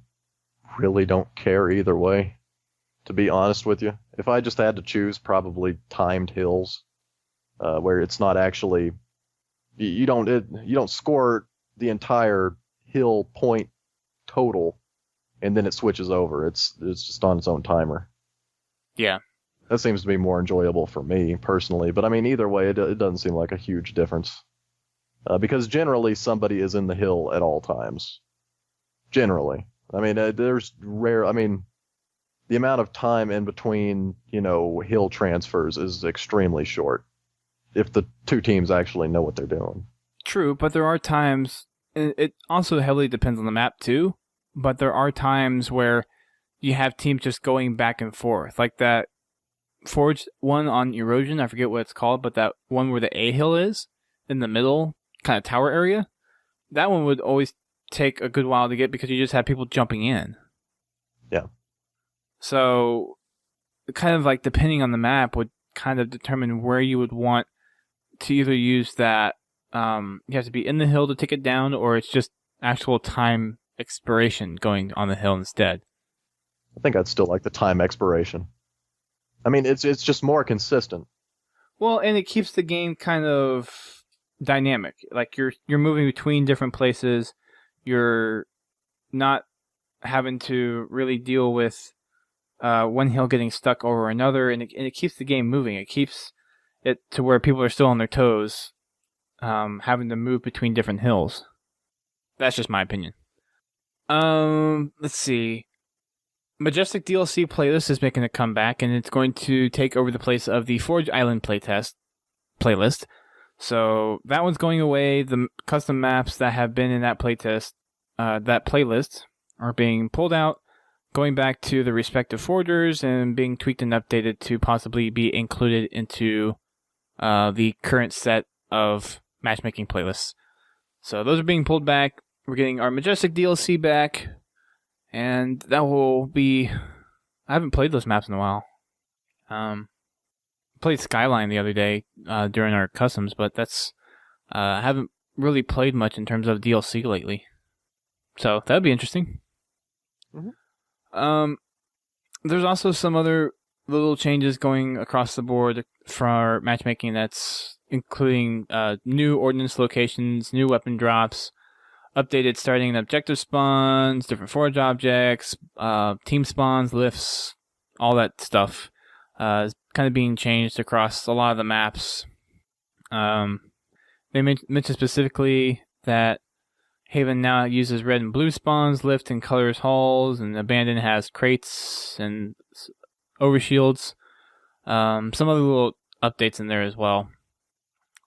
really don't care either way, to be honest with you. If I just had to choose, probably timed hills, where it's not actually you don't score the entire hill point total, and then it switches over. It's just on its own timer. Yeah. That seems to be more enjoyable for me, personally. But, I mean, either way, it doesn't seem like a huge difference. Because generally, somebody is in the hill at all times. Generally. I mean, there's rare... I mean, the amount of time in between, hill transfers is extremely short. If the two teams actually know what they're doing. True, but there are times it also heavily depends on the map too, but there are times where you have teams just going back and forth. Like that Forge one on Erosion, I forget what it's called, but that one where the A hill is in the middle kind of tower area, that one would always take a good while to get because you just have people jumping in. Yeah. So kind of like depending on the map would kind of determine where you would want to either use that you have to be in the hill to take it down, or it's just actual time expiration going on the hill instead. I think I'd still like the time expiration. I mean, it's just more consistent. Well, and it keeps the game kind of dynamic. Like you're moving between different places. You're not having to really deal with one hill getting stuck over another, and it keeps the game moving. It keeps it to where people are still on their toes, having to move between different hills. That's just my opinion. Let's see. Majestic DLC playlist is making a comeback, and it's going to take over the place of the Forge Island playlist. So that one's going away. The custom maps that have been in that playlist are being pulled out, going back to the respective forgers and being tweaked and updated to possibly be included into the current set of matchmaking playlists. So those are being pulled back. We're getting our Majestic DLC back, and that will be... I haven't played those maps in a while. Played Skyline the other day during our customs, but that's... I haven't really played much in terms of DLC lately. So that would be interesting. Mm-hmm. There's also some other little changes going across the board for our matchmaking, that's including new ordnance locations, new weapon drops, updated starting and objective spawns, different forge objects, team spawns, lifts, all that stuff is kind of being changed across a lot of the maps. They mentioned specifically that Haven now uses red and blue spawns, lift and colors halls, and Abandon has crates and overshields. Some other little updates in there as well.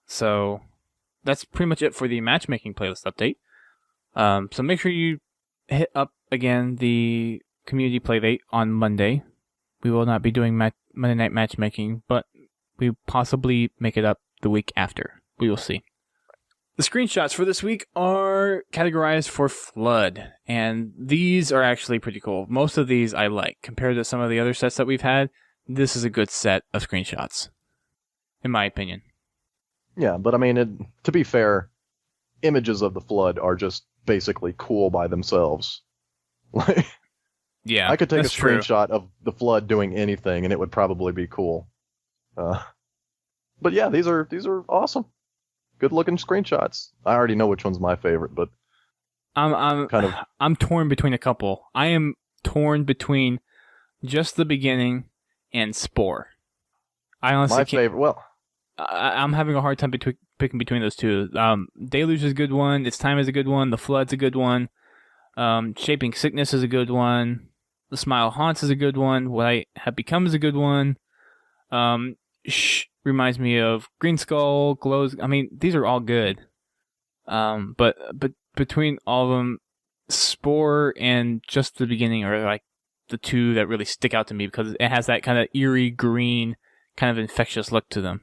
So that's pretty much it for the matchmaking playlist update. So make sure you hit up again the community playdate on Monday. We will not be doing Monday night matchmaking, but we possibly make it up the week after. We will see. The screenshots for this week are categorized for Flood, and these are actually pretty cool. Most of these I like. Compared to some of the other sets that we've had, this is a good set of screenshots, in my opinion. Yeah, but I mean, to be fair, images of the Flood are just basically cool by themselves. Yeah, I could take a screenshot true. of the Flood doing anything, and it would probably be cool. But yeah, these are awesome. Good looking screenshots. I already know which one's my favorite, but I'm torn between a couple. I am torn between just the beginning and Spore. I honestly can't. Favorite. Well, I'm having a hard time picking between those two. Deluge is a good one. Its Time is a good one. The Flood's a good one. Shaping Sickness is a good one. The Smile Haunts is a good one. What I Have Become is a good one. Reminds me of Green Skull, Glows. I mean, these are all good. But between all of them, Spore and just the beginning are like the two that really stick out to me because it has that kind of eerie green, kind of infectious look to them.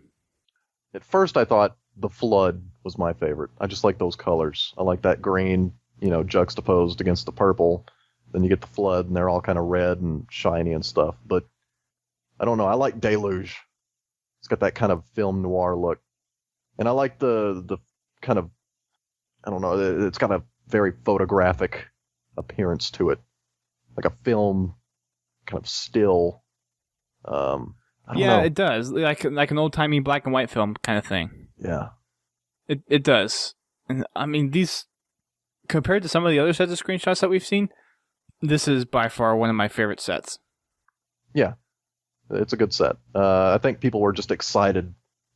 At first, I thought the Flood was my favorite. I just like those colors. I like that green, juxtaposed against the purple. Then you get the Flood, and they're all kind of red and shiny and stuff. But I don't know. I like Deluge. It's got that kind of film noir look. And I like the kind of, I don't know, it's got a very photographic appearance to it. Like a film, kind of still. I don't know. It does. Like an old-timey black and white film kind of thing. Yeah. It does. And I mean, these, compared to some of the other sets of screenshots that we've seen, this is by far one of my favorite sets. Yeah. It's a good set. I think people were just excited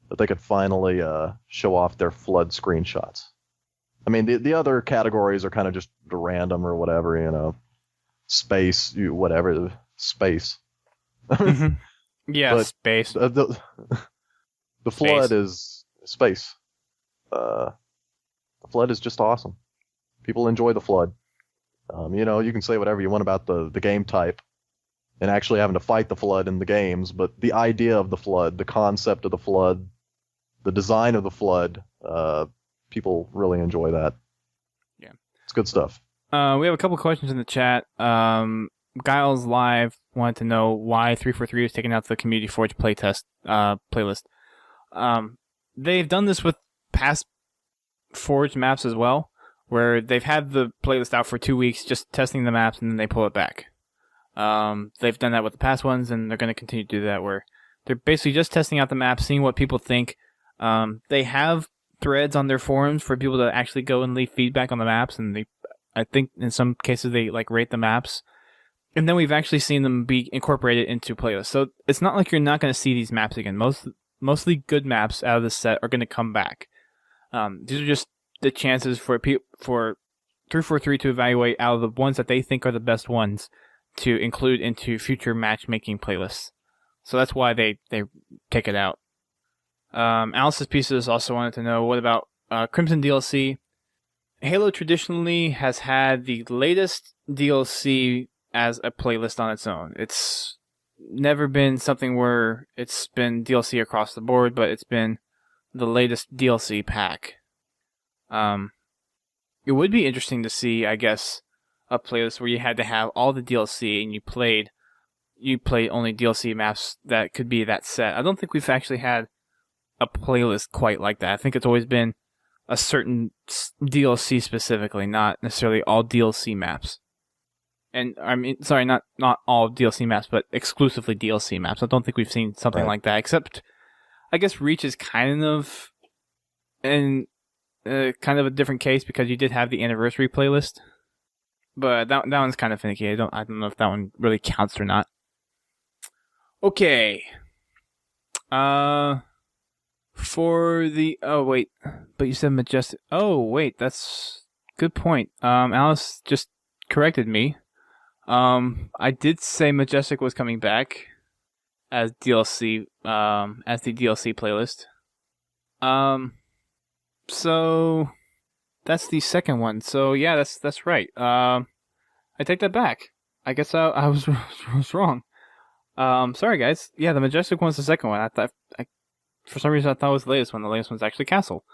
that they could finally show off their Flood screenshots. I mean, the other categories are kind of just random or whatever, space, whatever, space. Mm-hmm. Yeah, but space. The Flood is space. The Flood is just awesome. People enjoy the Flood. You can say whatever you want about the game type and actually having to fight the Flood in the games, but the idea of the Flood, the concept of the Flood, the design of the Flood, people really enjoy that. Yeah. It's good stuff. We have a couple questions in the chat. Giles Live wanted to know why 343 was taken out the Community Forge playtest playlist. They've done this with past Forge maps as well, where they've had the playlist out for 2 weeks just testing the maps and then they pull it back. They've done that with the past ones and they're going to continue to do that, where they're basically just testing out the maps, seeing what people think. They have threads on their forums for people to actually go and leave feedback on the maps, and I think in some cases they rate the maps. And then we've actually seen them be incorporated into playlists. So it's not like you're not going to see these maps again. Mostly good maps out of this set are going to come back. These are just the chances for 343 to evaluate out of the ones that they think are the best ones to include into future matchmaking playlists. So that's why they take it out. Alice's Pieces also wanted to know, what about Crimson DLC? Halo traditionally has had the latest DLC as a playlist on its own. It's never been something where it's been DLC across the board, but it's been the latest DLC pack. It would be interesting to see, I guess, a playlist where you had to have all the DLC and you played only DLC maps that could be that set. I don't think we've actually had a playlist quite like that. I think it's always been a certain DLC specifically, not necessarily all DLC maps. And I mean, sorry, not all DLC maps, but exclusively DLC maps. I don't think we've seen something like that, except I guess Reach is kind of a different case because you did have the anniversary playlist, but that one's kind of finicky. I don't know if that one really counts or not. Okay. For the but you said Majestic. Oh wait, that's good point. Alice just corrected me. I did say Majestic was coming back as DLC, as the DLC playlist. So that's the second one. So yeah, that's right. I take that back. I guess I was wrong. Sorry guys. Yeah, the Majestic one's the second one. For some reason I thought it was the latest one. The latest one's actually Castle.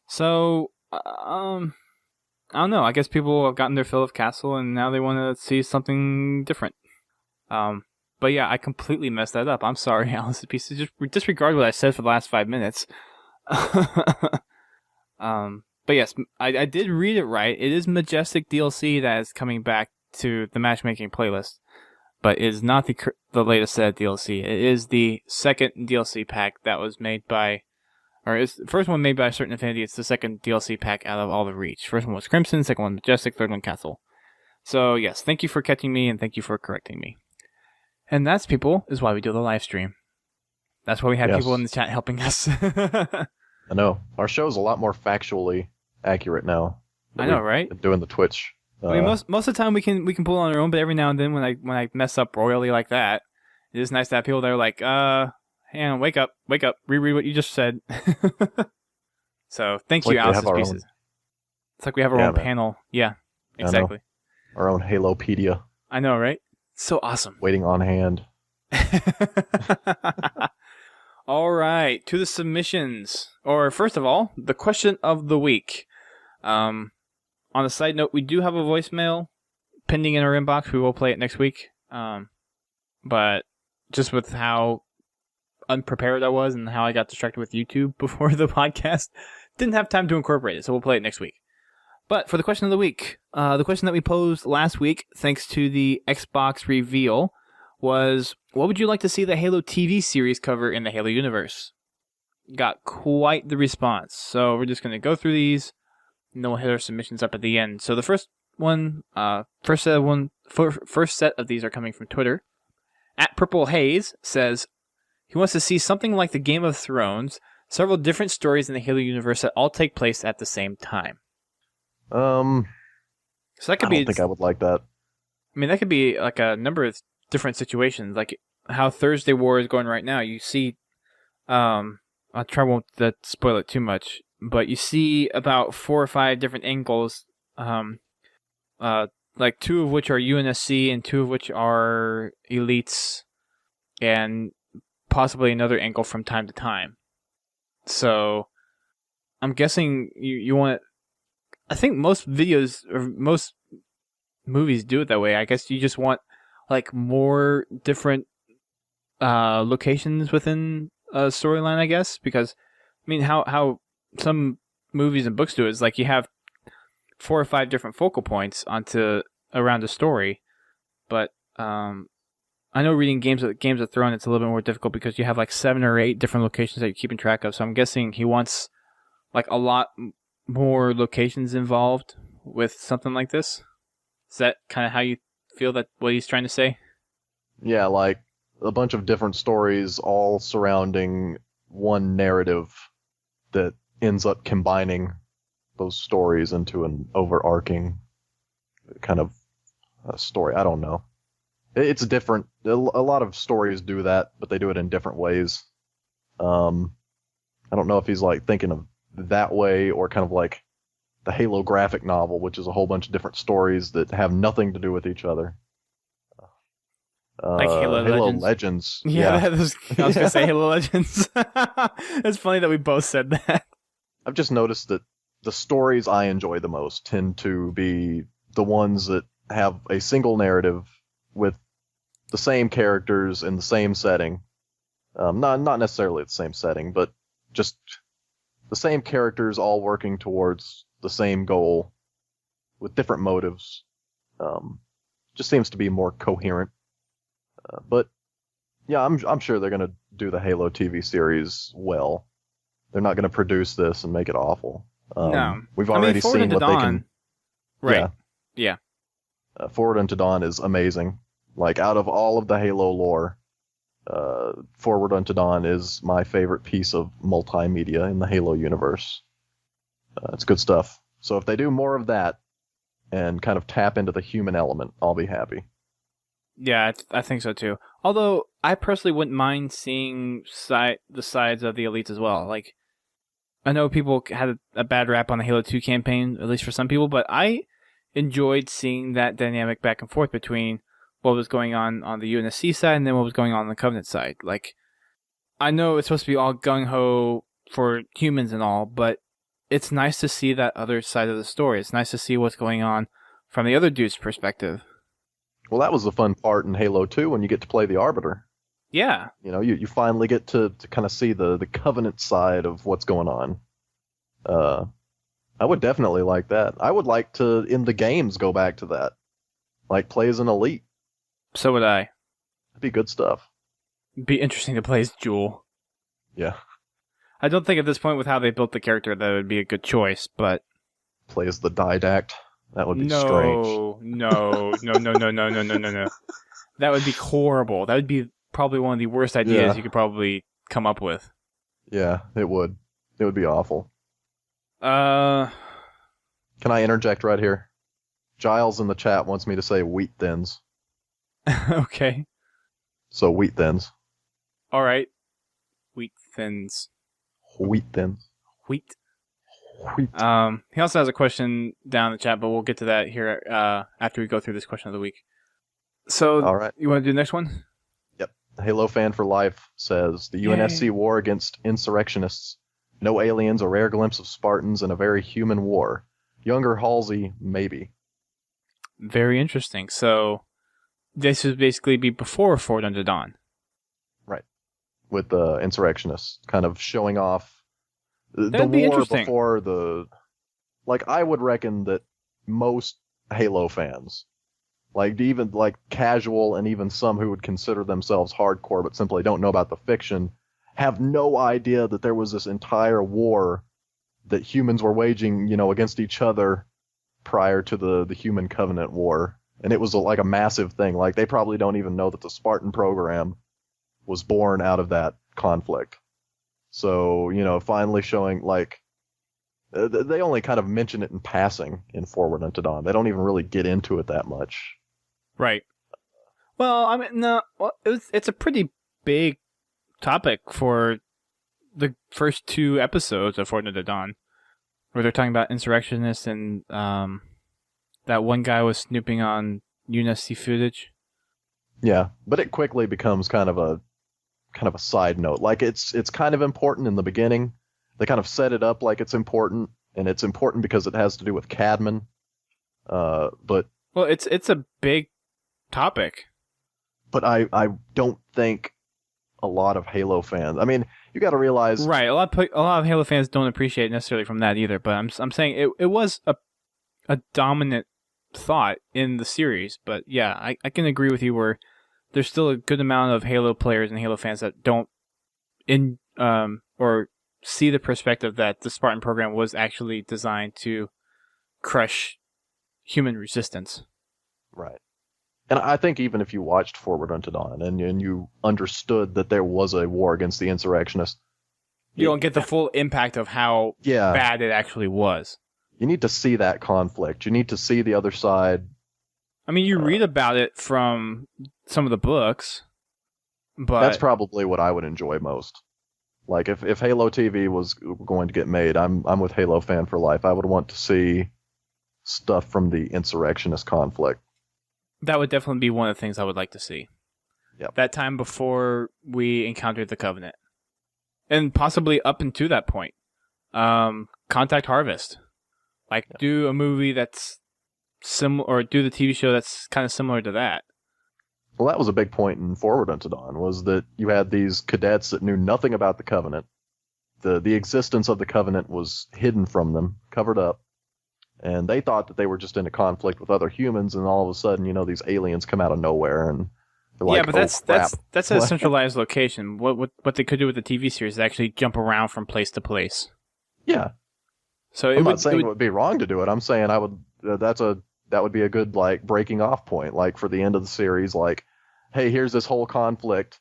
So I don't know. I guess people have gotten their fill of Castle, and now they want to see something different. But yeah, I completely messed that up. I'm sorry, Alice. Just disregard what I said for the last 5 minutes. But yes, I did read it right. It is Majestic DLC that is coming back to the matchmaking playlist, but it is not the latest set of DLC. It is the second DLC pack that was made by... Or it's the first one made by a certain affinity. It's the second DLC pack out of all the Reach. First one was Crimson, second one Majestic, third one Castle. So yes, thank you for catching me and thank you for correcting me. And that's, people, is why we do the live stream. That's why we have people in the chat helping us. I know. Our show's a lot more factually accurate now. I know, right? Doing the Twitch. I mean, most of the time we can pull on our own, but every now and then when I mess up royally like that, it is nice to have people that are like, hang on, wake up, reread what you just said. So, thank you, Alice's Pieces. It's like we have our own panel. Yeah, exactly. Our own Halopedia. I know, right? So awesome. Waiting on hand. All right, to the submissions. Or, first of all, the question of the week. On a side note, we do have a voicemail pending in our inbox. We will play it next week. But just with how unprepared I was and how I got distracted with YouTube before the podcast, didn't have time to incorporate it, so we'll play it next week. But for the question of the week, the question that we posed last week, thanks to the Xbox reveal, was, what would you like to see the Halo TV series cover in the Halo universe? Got quite the response, so we're just going to go through these, and then we'll hit our submissions up at the end. So the first set of these are coming from Twitter. At Purple Haze says, he wants to see something like the Game of Thrones, several different stories in the Halo universe that all take place at the same time. So that could I don't think I would like that. I mean, that could be like a number of different situations, like how Thursday War is going right now. You see, I'll try won't spoil it too much, but you see about 4 or 5 different angles like 2 of which are UNSC and 2 of which are elites, and possibly another angle from time to time. So I'm guessing you want. I think most videos or most movies do it that way. I guess you just want like more different locations within a storyline, I guess, because I mean how some movies and books do it is like you have 4 or 5 different focal points around a story, but I know reading Games of Thrones, it's a little bit more difficult because you have like 7 or 8 different locations that you're keeping track of. So I'm guessing he wants like a lot more locations involved with something like this. Is that kind of how you feel that what he's trying to say? Yeah, like a bunch of different stories all surrounding one narrative that ends up combining those stories into an overarching kind of story. I don't know. It's different. A lot of stories do that, but they do it in different ways. I don't know if he's like thinking of that way or kind of like the Halo graphic novel, which is a whole bunch of different stories that have nothing to do with each other. Like Halo Legends. Yeah. I was going to say Halo Legends. It's funny that we both said that. I've just noticed that the stories I enjoy the most tend to be the ones that have a single narrative with the same characters in the same setting. Not necessarily the same setting, but just the same characters all working towards the same goal with different motives. Just seems to be more coherent. But yeah, I'm sure they're gonna do the Halo TV series well. They're not gonna produce this and make it awful. No, we've already seen what they can. Right. Yeah. Forward Unto Dawn is amazing. Like out of all of the Halo lore, Forward Unto Dawn is my favorite piece of multimedia in the Halo universe. It's good stuff. So if they do more of that and kind of tap into the human element, I'll be happy. Yeah, I think so too. Although I personally wouldn't mind seeing the sides of the elites as well. Like, I know people had a bad rap on the Halo 2 campaign, at least for some people, but I enjoyed seeing that dynamic back and forth between what was going on the UNSC side and then what was going on the Covenant side. Like, I know it's supposed to be all gung-ho for humans and all, but it's nice to see that other side of the story. It's nice to see what's going on from the other dude's perspective. Well, that was the fun part in Halo 2 when you get to play the Arbiter. Yeah. You know, you finally get to kind of see the Covenant side of what's going on. I would definitely like that. I would like to, in the games, go back to that. Like, play as an elite. So would I. That'd be good stuff. It'd be interesting to play as Jewel. Yeah. I don't think at this point with how they built the character that would be a good choice, but... Play as the Didact. That would be strange. No. That would be horrible. That would be probably one of the worst ideas you could probably come up with. Yeah, it would. It would be awful. Can I interject right here? Giles in the chat wants me to say wheat thins. Okay. So wheat thins. All right. Wheat thins. Wheat thins. Wheat. He also has a question down in the chat, but we'll get to that here after we go through this question of the week. So, all right. You want to do the next one? Yep. Halo Fan for Life says, the UNSC war against insurrectionists. No aliens, a rare glimpse of Spartans, and a very human war. Younger Halsey, maybe. Very interesting. So, this would basically be before Forward Unto Dawn. Right. With the insurrectionists kind of showing off That'd be war interesting. Before the... Like, I would reckon that most Halo fans, like even like casual and even some who would consider themselves hardcore but simply don't know about the fiction, have no idea that there was this entire war that humans were waging, you know, against each other prior to the Human Covenant War. And it was like a massive thing. Like, they probably don't even know that the Spartan program was born out of that conflict. So, you know, finally showing, like, they only kind of mention it in passing in Forward Unto Dawn. They don't even really get into it that much. Right. Well, I mean, no, well, it's a pretty big topic for the first 2 episodes of Forward Unto Dawn, where they're talking about insurrectionists and that one guy was snooping on UNSC footage. Yeah, but it quickly becomes kind of a side note. Like it's kind of important in the beginning. They kind of set it up like it's important, and it's important because it has to do with Cadman. But well, it's a big topic. But I don't think a lot of Halo fans. I mean, you got to realize, right? A lot of Halo fans don't appreciate it necessarily from that either. But I'm saying it was a dominant thought in the series. But yeah, I can agree with you where there's still a good amount of Halo players and Halo fans that don't or see the perspective that the Spartan program was actually designed to crush human resistance. Right. And I think even if you watched Forward Unto Dawn and you understood that there was a war against the insurrectionists, you don't get the full impact of how bad it actually was. You need to see that conflict. You need to see the other side. I mean, you read about it from some of the books, but that's probably what I would enjoy most. Like if Halo TV was going to get made, I'm with Halo fan for life. I would want to see stuff from the insurrectionist conflict. That would definitely be one of the things I would like to see. Yep. That time before we encountered the Covenant. And possibly up until that point. Contact Harvest. Do a movie that's similar, or do the TV show that's kind of similar to that. Well, that was a big point in Forward Unto Dawn, was that you had these cadets that knew nothing about the Covenant. The existence of the Covenant was hidden from them, covered up. And they thought that they were just in a conflict with other humans, and all of a sudden, these aliens come out of nowhere, and they're like, but that's a centralized location. What they could do with the TV series is actually jump around from place to place. Yeah. So I'm not saying it would be wrong to do it. I'm saying that would be a good breaking off point, for the end of the series. Hey, here's this whole conflict,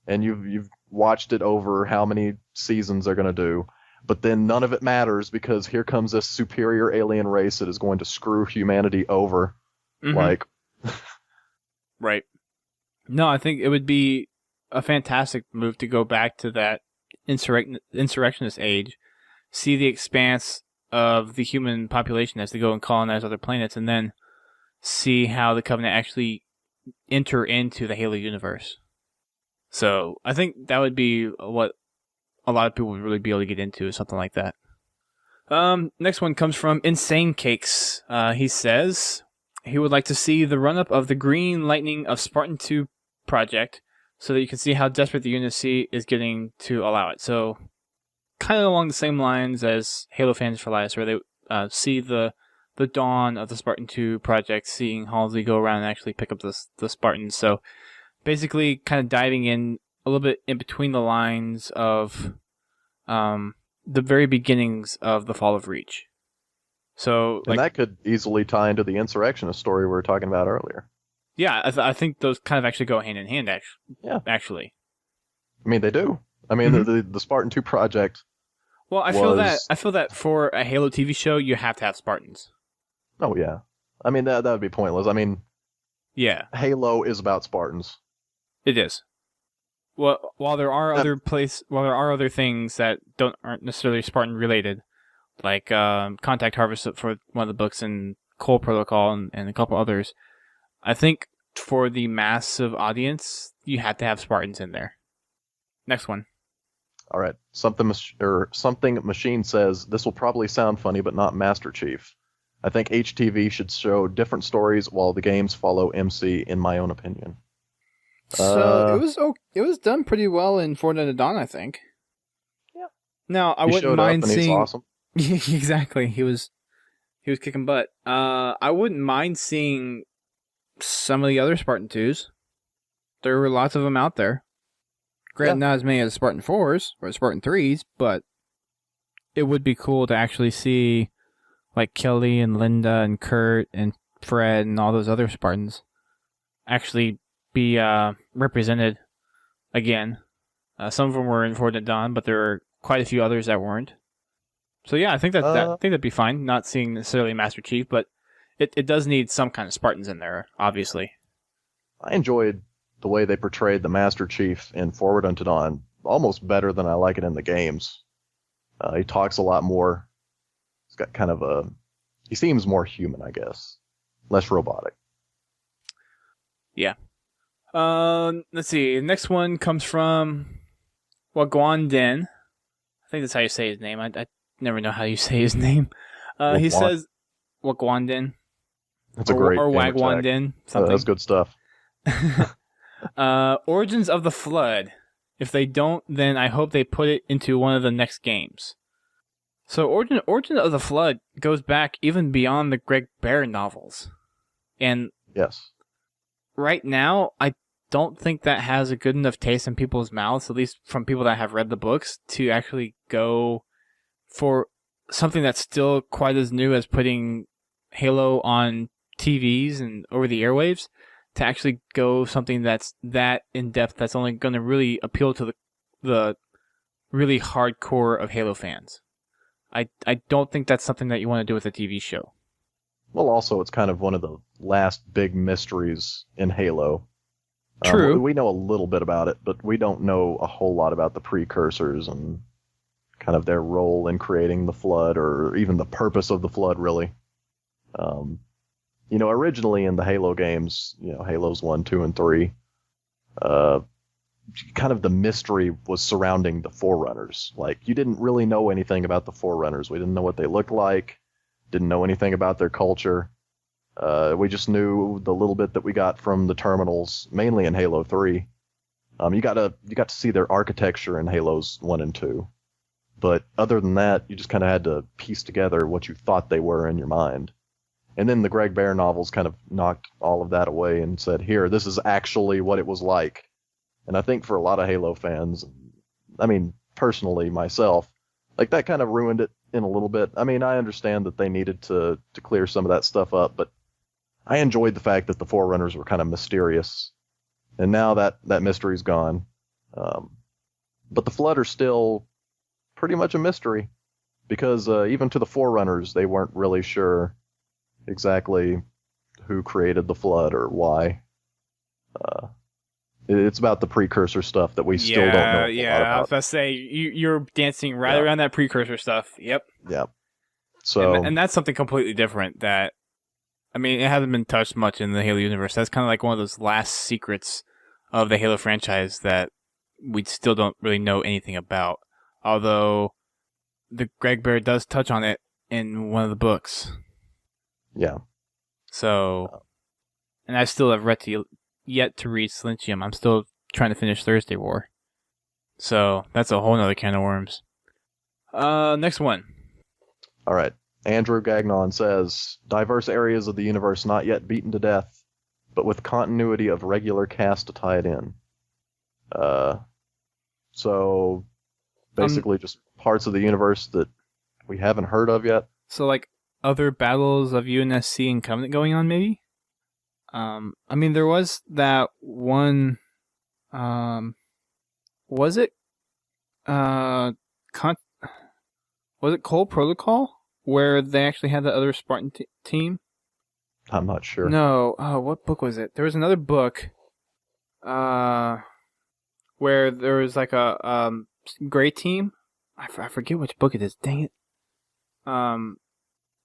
and you've watched it over how many seasons they're gonna do. But then none of it matters because here comes this superior alien race that is going to screw humanity over. Mm-hmm. Right. No, I think it would be a fantastic move to go back to that insurrectionist age, see the expanse of the human population as they go and colonize other planets, and then see how the Covenant actually enter into the Halo universe. So I think that would be what a lot of people would really be able to get into, something like that. Next one comes from Insane Cakes. He says he would like to see the run-up of the Green Lightning of Spartan 2 project so that you can see how desperate the UNSC is getting to allow it. So kind of along the same lines as Halo Fans for Life, where they see the dawn of the Spartan 2 project, seeing Halsey go around and actually pick up the Spartans. So basically kind of diving in a little bit in between the lines of the very beginnings of the Fall of Reach. So, and that could easily tie into the insurrectionist story we were talking about earlier. Yeah, I think those kind of actually go hand in hand. Actually. I mean, they do. I mean, the Spartan 2 project. Well, I feel that for a Halo TV show, you have to have Spartans. Oh yeah, I mean that would be pointless. I mean, yeah, Halo is about Spartans. It is. Well, while there are other things that aren't necessarily Spartan related, like Contact Harvest for one of the books and Cole Protocol and a couple others, I think for the massive audience, you have to have Spartans in there. Next one. All right, something machine says this will probably sound funny, but not Master Chief. I think HTV should show different stories while the games follow MC, in my own opinion. So it was done pretty well in Forward Unto Dawn, I think. Yeah. Now I wouldn't mind seeing. He's awesome. Exactly, he was kicking butt. I wouldn't mind seeing some of the other Spartan 2s. There were lots of them out there. Granted, not as many as Spartan 4s or Spartan 3s, but it would be cool to actually see Kelly and Linda and Kurt and Fred and all those other Spartans actually be represented again. Some of them were in Forward Unto Dawn, but there are quite a few others that weren't. So yeah, I think that'd be fine. Not seeing necessarily Master Chief, but it does need some kind of Spartans in there, obviously. I enjoyed the way they portrayed the Master Chief in Forward Unto Dawn almost better than I like it in the games. He talks a lot more. He's got kind of he seems more human, I guess. less robotic. Yeah. Let's see. The next one comes from Wagwanden. I think that's how you say his name. I never know how you say his name. He says Wagwanden. That's a great or gamer tag. Wagwanden. Something. That's good stuff. Origins of the Flood. If they don't, then I hope they put it into one of the next games. So Origin of the Flood goes back even beyond the Greg Bear novels. And yes, right now, I don't think that has a good enough taste in people's mouths, at least from people that have read the books, to actually go for something that's still quite as new as putting Halo on TVs and over the airwaves, to actually go something that's that in-depth, that's only going to really appeal to the really hardcore of Halo fans. I don't think that's something that you want to do with a TV show. Well, also, it's kind of one of the last big mysteries in Halo. True. We know a little bit about it, but we don't know a whole lot about the precursors and kind of their role in creating the Flood, or even the purpose of the Flood, really. Originally in the Halo games, Halos 1, 2, and 3, kind of the mystery was surrounding the Forerunners. Like, you didn't really know anything about the Forerunners. We didn't know what they looked like, didn't know anything about their culture. We just knew the little bit that we got from the terminals, mainly in Halo 3. You got to see their architecture in Halos 1 and 2. But other than that, you just kind of had to piece together what you thought they were in your mind. And then the Greg Bear novels kind of knocked all of that away and said, here, this is actually what it was like. And I think for a lot of Halo fans, I mean, personally, myself, like, that kind of ruined it in a little bit. I mean, I understand that they needed to clear some of that stuff up, but I enjoyed the fact that the Forerunners were kind of mysterious. And now that mystery's gone. But the Flood are still pretty much a mystery, because even to the Forerunners, they weren't really sure exactly who created the Flood or why. It's about the precursor stuff that we still don't know a lot about. Yeah, I was about to say, you're dancing right around that precursor stuff. Yep. Yeah. So, and that's something completely different that, I mean, it hasn't been touched much in the Halo universe. That's kind of like one of those last secrets of the Halo franchise that we still don't really know anything about. Although, the Greg Bear does touch on it in one of the books. Yeah. So, and I still have yet to read Silentium. I'm still trying to finish Thursday War. So, that's a whole nother can of worms. Next one. All right. Andrew Gagnon says, diverse areas of the universe not yet beaten to death, but with continuity of regular cast to tie it in. So, basically just parts of the universe that we haven't heard of yet. So, like, other battles of UNSC and Covenant going on, maybe? I mean, there was that one, was it Cole Protocol, where they actually had the other Spartan team? I'm not sure. No, what book was it? There was another book, where there was like a, gray team. I forget which book it is, dang it.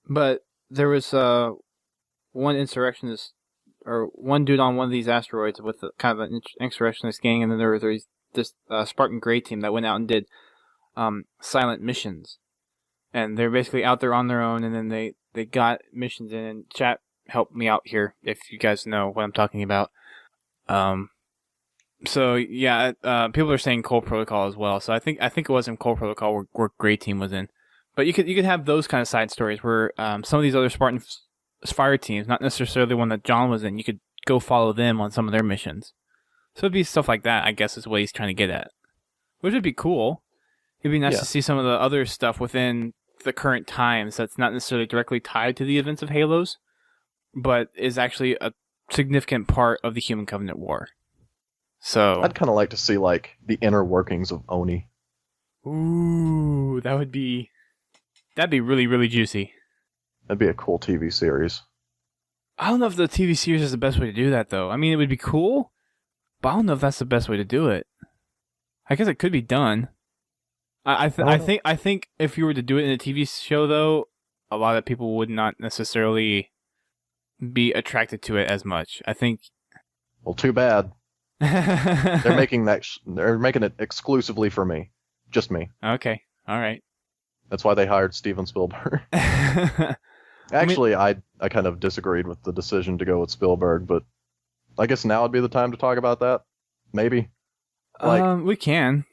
But there was, one insurrectionist, or one dude on one of these asteroids with kind of an insurrectionist gang, and then there was this Spartan Grey team that went out and did silent missions. And they're basically out there on their own, and then they got missions in. And chat, help me out here if you guys know what I'm talking about. So yeah, people are saying Cole Protocol as well. So I think it was in Cole Protocol where Grey Team was in. But you could have those kind of side stories where some of these other Spartan fire teams, not necessarily the one that John was in, you could go follow them on some of their missions. So it'd be stuff like that, I guess, is what he's trying to get at. Which would be cool. It'd be nice to see some of the other stuff within the current times that's not necessarily directly tied to the events of Halos, but is actually a significant part of the Human Covenant War. So I'd kind of like to see, like, the inner workings of Oni. Ooh, that'd be really, really juicy. That'd be a cool TV series. I don't know if the TV series is the best way to do that, though. I mean, it would be cool, but I don't know if that's the best way to do it. I guess it could be done. I think if you were to do it in a TV show, though, a lot of people would not necessarily be attracted to it as much. I think. Well, too bad. They're making it exclusively for me, just me. Okay, all right. That's why they hired Steven Spielberg. Actually, I kind of disagreed with the decision to go with Spielberg, but I guess now would be the time to talk about that. Maybe. We can.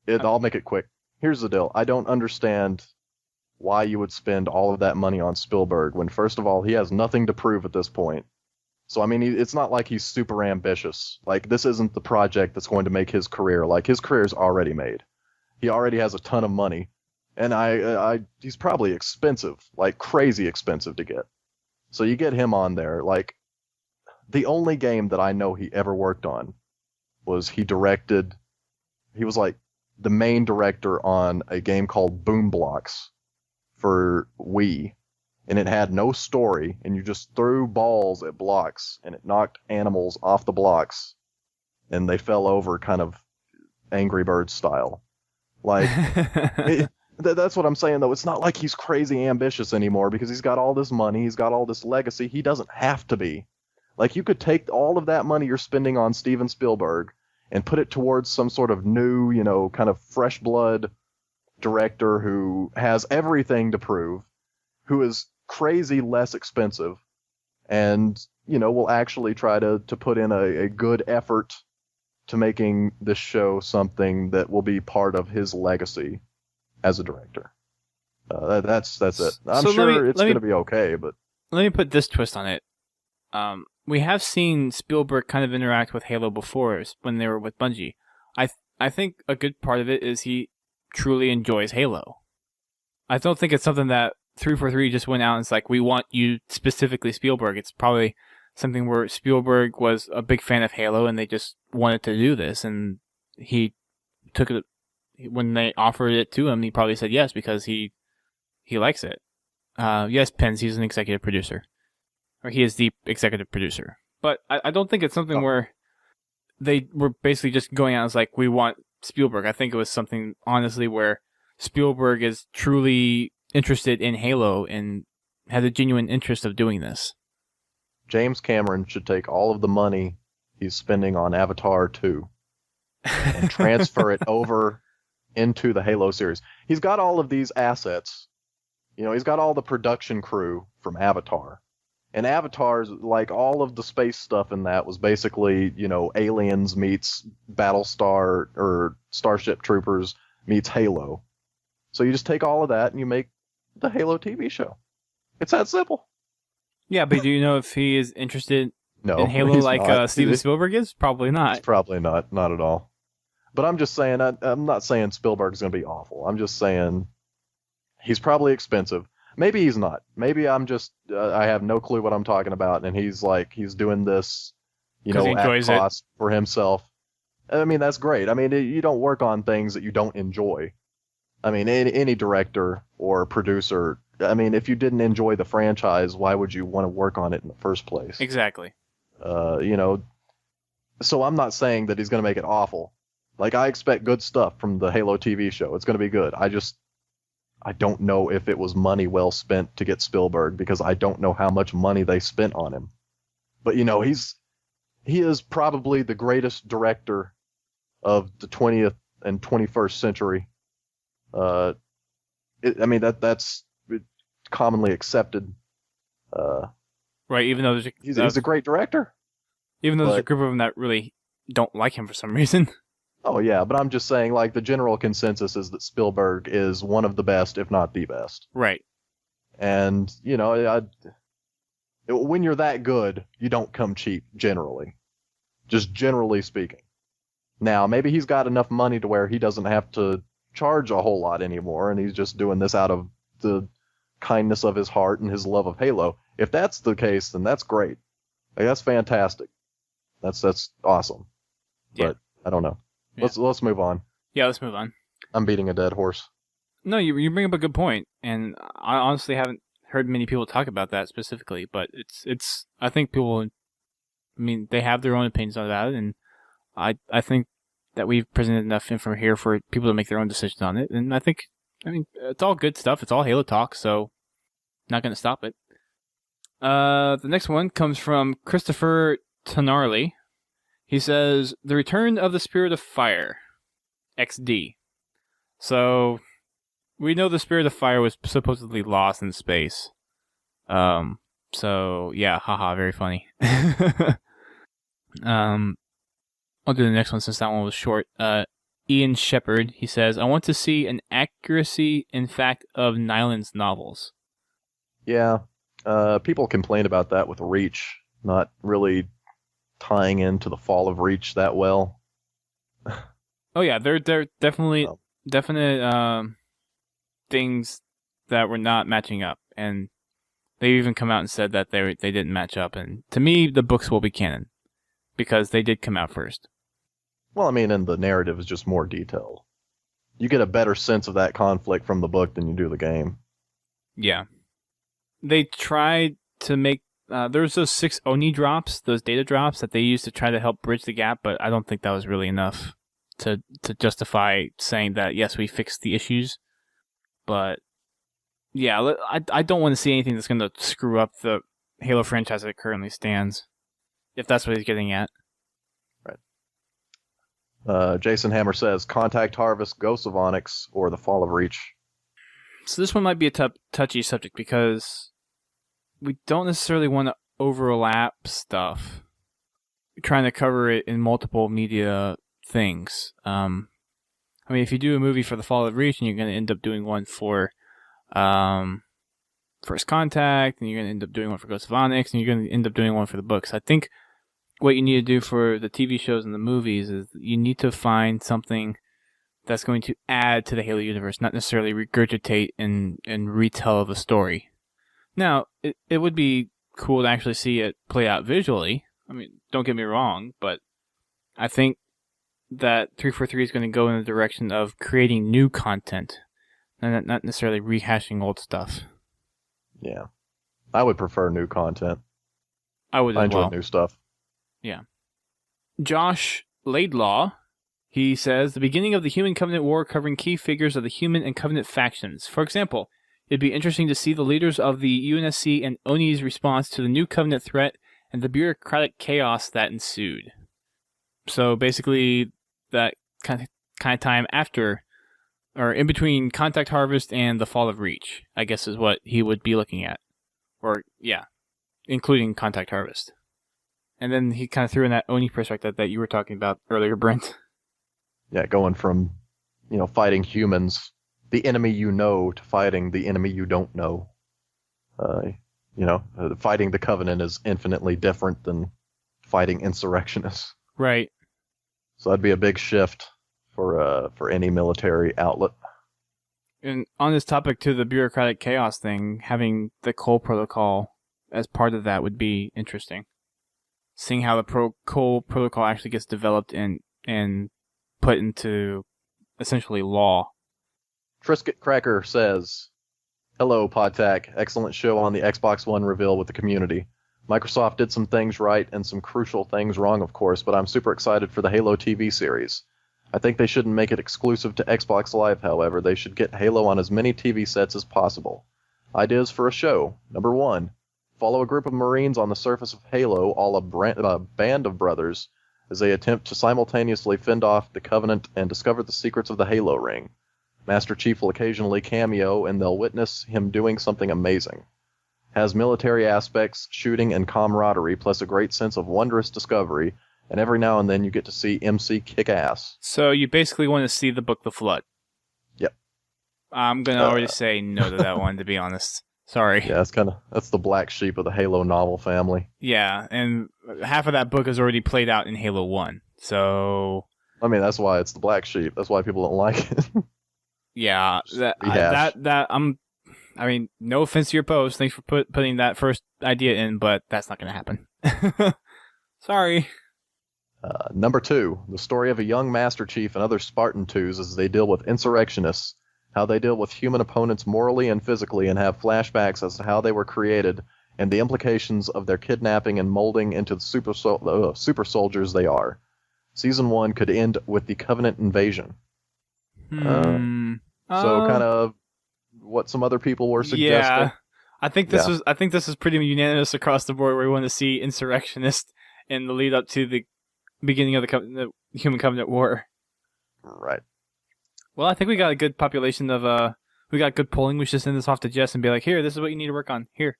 I'll make it quick. Here's the deal. I don't understand why you would spend all of that money on Spielberg when, first of all, he has nothing to prove at this point. So, I mean, it's not like he's super ambitious. Like, this isn't the project that's going to make his career. Like, his career's already made. He already has a ton of money. And he's probably expensive, like crazy expensive to get. So you get him on there. Like, the only game that I know he ever worked on was he was like the main director on a game called Boom Blocks for Wii. And it had no story, and you just threw balls at blocks, and it knocked animals off the blocks, and they fell over kind of Angry Birds style. Like, that's what I'm saying, though. It's not like he's crazy ambitious anymore, because he's got all this money, he's got all this legacy. He doesn't have to be. Like, you could take all of that money you're spending on Steven Spielberg and put it towards some sort of new, kind of fresh blood director who has everything to prove, who is crazy less expensive, and will actually try to put in a good effort to making this show something that will be part of his legacy as a director. That's it. I'm sure it's going to be okay, but let me put this twist on it. We have seen Spielberg kind of interact with Halo before when they were with Bungie. I think a good part of it is he truly enjoys Halo. I don't think it's something that 343 just went out and it's like, we want you specifically, Spielberg. It's probably something where Spielberg was a big fan of Halo and they just wanted to do this, and he took it when they offered it to him. He probably said yes because he likes it. Yes, Pence, he's an executive producer, or he is the executive producer. But I don't think it's something where they were basically just going out and it's like, we want Spielberg. I think it was something honestly where Spielberg is truly interested in Halo and has a genuine interest of doing this. James Cameron should take all of the money he's spending on Avatar 2 and transfer it over into the Halo series. He's got all of these assets. He's got all the production crew from Avatar. And Avatar's, like, all of the space stuff in that was basically, Aliens meets Battlestar or Starship Troopers meets Halo. So you just take all of that and you make the Halo TV show. It's that simple. Yeah, but do you know if he is interested in Halo like Steven Spielberg is? Probably not. He's probably not at all. But I'm just saying, I'm not saying Spielberg's going to be awful. I'm just saying he's probably expensive. Maybe he's not. Maybe I'm just, I have no clue what I'm talking about, and he's doing this, at cost for himself. I mean, that's great. I mean, you don't work on things that you don't enjoy. I mean, any director or producer, I mean, if you didn't enjoy the franchise, why would you want to work on it in the first place? Exactly. So I'm not saying that he's going to make it awful. Like, I expect good stuff from the Halo TV show. It's going to be good. I don't know if it was money well spent to get Spielberg, because I don't know how much money they spent on him. But, he is probably the greatest director of the 20th and 21st century. That's commonly accepted. Right, even though he's a great director. Even though there's a group of them that really don't like him for some reason. Oh yeah, but I'm just saying, like, the general consensus is that Spielberg is one of the best, if not the best. Right. And, when you're that good, you don't come cheap, generally. Just generally speaking. Now, maybe he's got enough money to where he doesn't have to charge a whole lot anymore, and he's just doing this out of the kindness of his heart and his love of Halo. If that's the case, then that's great. Like, that's fantastic. That's awesome. Yeah. But I don't know. Yeah. Let's move on. Yeah, let's move on. I'm beating a dead horse. No, you bring up a good point, and I honestly haven't heard many people talk about that specifically, but it's I think people, they have their own opinions on that, and I think that we've presented enough info here for people to make their own decisions on it, and I think, it's all good stuff. It's all Halo talk, so not going to stop it. The next one comes from Christopher Tonarley. He says, The Return of the Spirit of Fire, XD. So, we know the Spirit of Fire was supposedly lost in space. So, yeah, haha, very funny. I'll do the next one since that one was short. Ian Shepard, he says, I want to see an accuracy, in fact, of Nyland's novels. Yeah, people complain about that with Reach, not really tying into the fall of Reach that well. Oh yeah, they're definitely definite things that were not matching up, and they even come out and said that they didn't match up. And to me, the books will be canon because they did come out first. Well, I mean, and the narrative is just more detailed. You get a better sense of that conflict from the book than you do the game. Yeah. They tried to make... there's those 6 Oni drops, those data drops that they used to try to help bridge the gap, but I don't think that was really enough to justify saying that, yes, we fixed the issues. But, yeah, I don't want to see anything that's going to screw up the Halo franchise as it currently stands, if that's what he's getting at. Jason Hammer says, Contact Harvest, Ghosts of Onyx, or The Fall of Reach. So this one might be a touchy subject because we don't necessarily want to overlap stuff. We're trying to cover it in multiple media things. I mean, if you do a movie for The Fall of Reach and you're going to end up doing one for First Contact, and you're going to end up doing one for Ghosts of Onyx, and you're going to end up doing one for the books. I think what you need to do for the TV shows and the movies is you need to find something that's going to add to the Halo universe, not necessarily regurgitate and retell the story. Now, it would be cool to actually see it play out visually. I mean, don't get me wrong, but I think that 343 is going to go in the direction of creating new content, and not necessarily rehashing old stuff. Yeah. I would prefer new content. I would as well. I enjoy new stuff. Yeah. Josh Laidlaw, he says, the beginning of the Human Covenant War covering key figures of the Human and Covenant factions. For example, it'd be interesting to see the leaders of the UNSC and ONI's response to the new Covenant threat and the bureaucratic chaos that ensued. So basically, that kind of time after, or in between Contact Harvest and the Fall of Reach, I guess is what he would be looking at. Or, yeah, including Contact Harvest. And then he kind of threw in that Oni perspective that you were talking about earlier, Brent. Yeah, going from, fighting humans, the enemy you know, to fighting the enemy you don't know. Fighting the Covenant is infinitely different than fighting insurrectionists. Right. So that'd be a big shift for any military outlet. And on this topic, too, the bureaucratic chaos thing, having the Cole Protocol as part of that would be interesting. Seeing how the Cole Protocol actually gets developed and put into essentially law. Trisket Cracker says, Hello, Podtac. Excellent show on the Xbox One reveal with the community. Microsoft did some things right and some crucial things wrong, of course, but I'm super excited for the Halo TV series. I think they shouldn't make it exclusive to Xbox Live, however. They should get Halo on as many TV sets as possible. Ideas for a show. Number 1. Follow a group of Marines on the surface of Halo, all a band of brothers, as they attempt to simultaneously fend off the Covenant and discover the secrets of the Halo ring. Master Chief will occasionally cameo, and they'll witness him doing something amazing. Has military aspects, shooting, and camaraderie, plus a great sense of wondrous discovery, and every now and then you get to see MC kick ass. So you basically want to see the book The Flood. Yep. I'm going to already say no to that one, to be honest. Sorry. Yeah, that's the black sheep of the Halo novel family. Yeah, and half of that book is already played out in Halo 1, so... I mean, that's why it's the black sheep. That's why people don't like it. Yeah, I mean, no offense to your post. Thanks for putting that first idea in, but that's not going to happen. Sorry. Number 2, the story of a young Master Chief and other Spartan 2s as they deal with insurrectionists, how they deal with human opponents morally and physically, and have flashbacks as to how they were created, and the implications of their kidnapping and molding into the super soldiers they are. Season 1 could end with the Covenant invasion. So kind of what some other people were suggesting. Yeah, I think this was pretty unanimous across the board, where we want to see insurrectionists in the lead up to the beginning of the Human Covenant War. Right. Well, I think we got a good population of we got good polling. We should send this off to Jess and be like, here, this is what you need to work on. Here.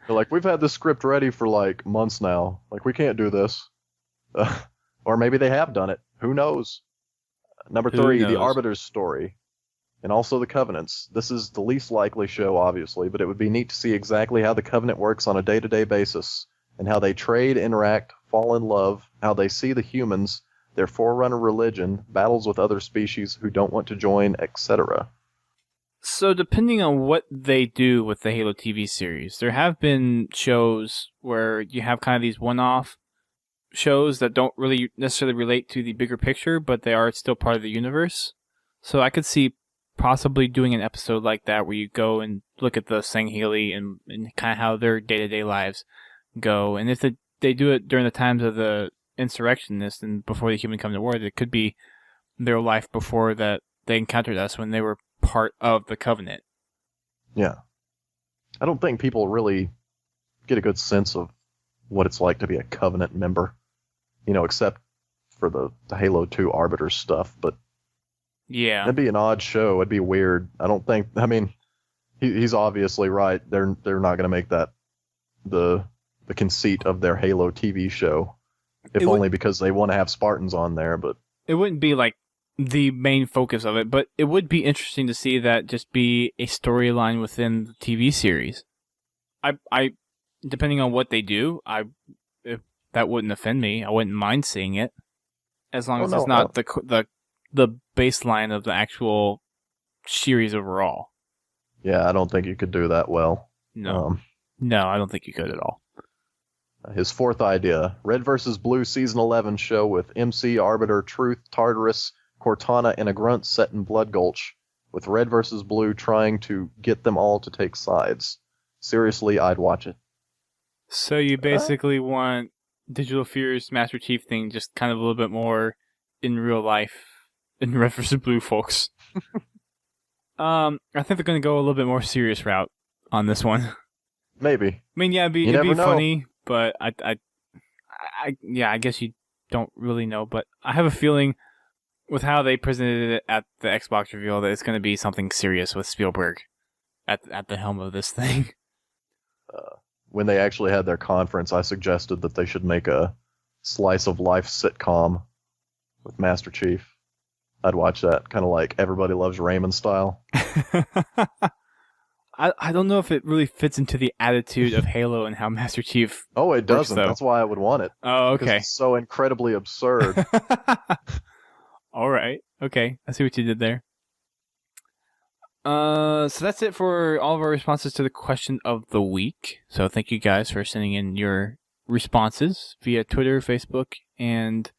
Like, we've had this script ready for like months now. Like, we can't do this. Or maybe they have done it. Who knows? Number 3, the Arbiter's story. And also the Covenants. This is the least likely show, obviously, but it would be neat to see exactly how the Covenant works on a day-to-day basis, and how they trade, interact, fall in love, how they see the humans, their forerunner religion, battles with other species who don't want to join, etc. So depending on what they do with the Halo TV series, there have been shows where you have kind of these one-off shows that don't really necessarily relate to the bigger picture, but they are still part of the universe. So I could see possibly doing an episode like that where you go and look at the Sangheili and kind of how their day-to-day lives go. And if they do it during the times of the insurrectionists and before the Human Covenant War, it could be their life before that they encountered us when they were part of the Covenant. Yeah. I don't think people really get a good sense of what it's like to be a Covenant member, except for the Halo 2 Arbiter stuff, but yeah, it'd be an odd show. It'd be weird. I don't think. I mean, he's obviously right. They're not going to make that the conceit of their Halo TV show, if only because they want to have Spartans on there. But it wouldn't be like the main focus of it. But it would be interesting to see that just be a storyline within the TV series. I depending on what they do, if that wouldn't offend me. I wouldn't mind seeing it, as long as it's not the baseline of the actual series overall. Yeah, I don't think you could do that well. No, I don't think you could at all. His 4th idea, Red vs. Blue Season 11 show with MC, Arbiter, Truth, Tartarus, Cortana, and a grunt set in Blood Gulch, with Red vs. Blue trying to get them all to take sides. Seriously, I'd watch it. So you basically want Digital Fear's Master Chief thing just kind of a little bit more in real life. In Red vs. Blue, folks. I think they're going to go a little bit more serious route on this one. Maybe. I mean, yeah, it'd be funny, but I guess you don't really know. But I have a feeling with how they presented it at the Xbox reveal that it's going to be something serious with Spielberg at the helm of this thing. When they actually had their conference, I suggested that they should make a slice of life sitcom with Master Chief. I'd watch that, kind of like Everybody Loves Raymond style. I don't know if it really fits into the attitude of Halo and how Master Chief. Oh, it doesn't. Though. That's why I would want it. Oh, okay. It's so incredibly absurd. All right. Okay. I see what you did there. So that's it for all of our responses to the question of the week. So thank you guys for sending in your responses via Twitter, Facebook, and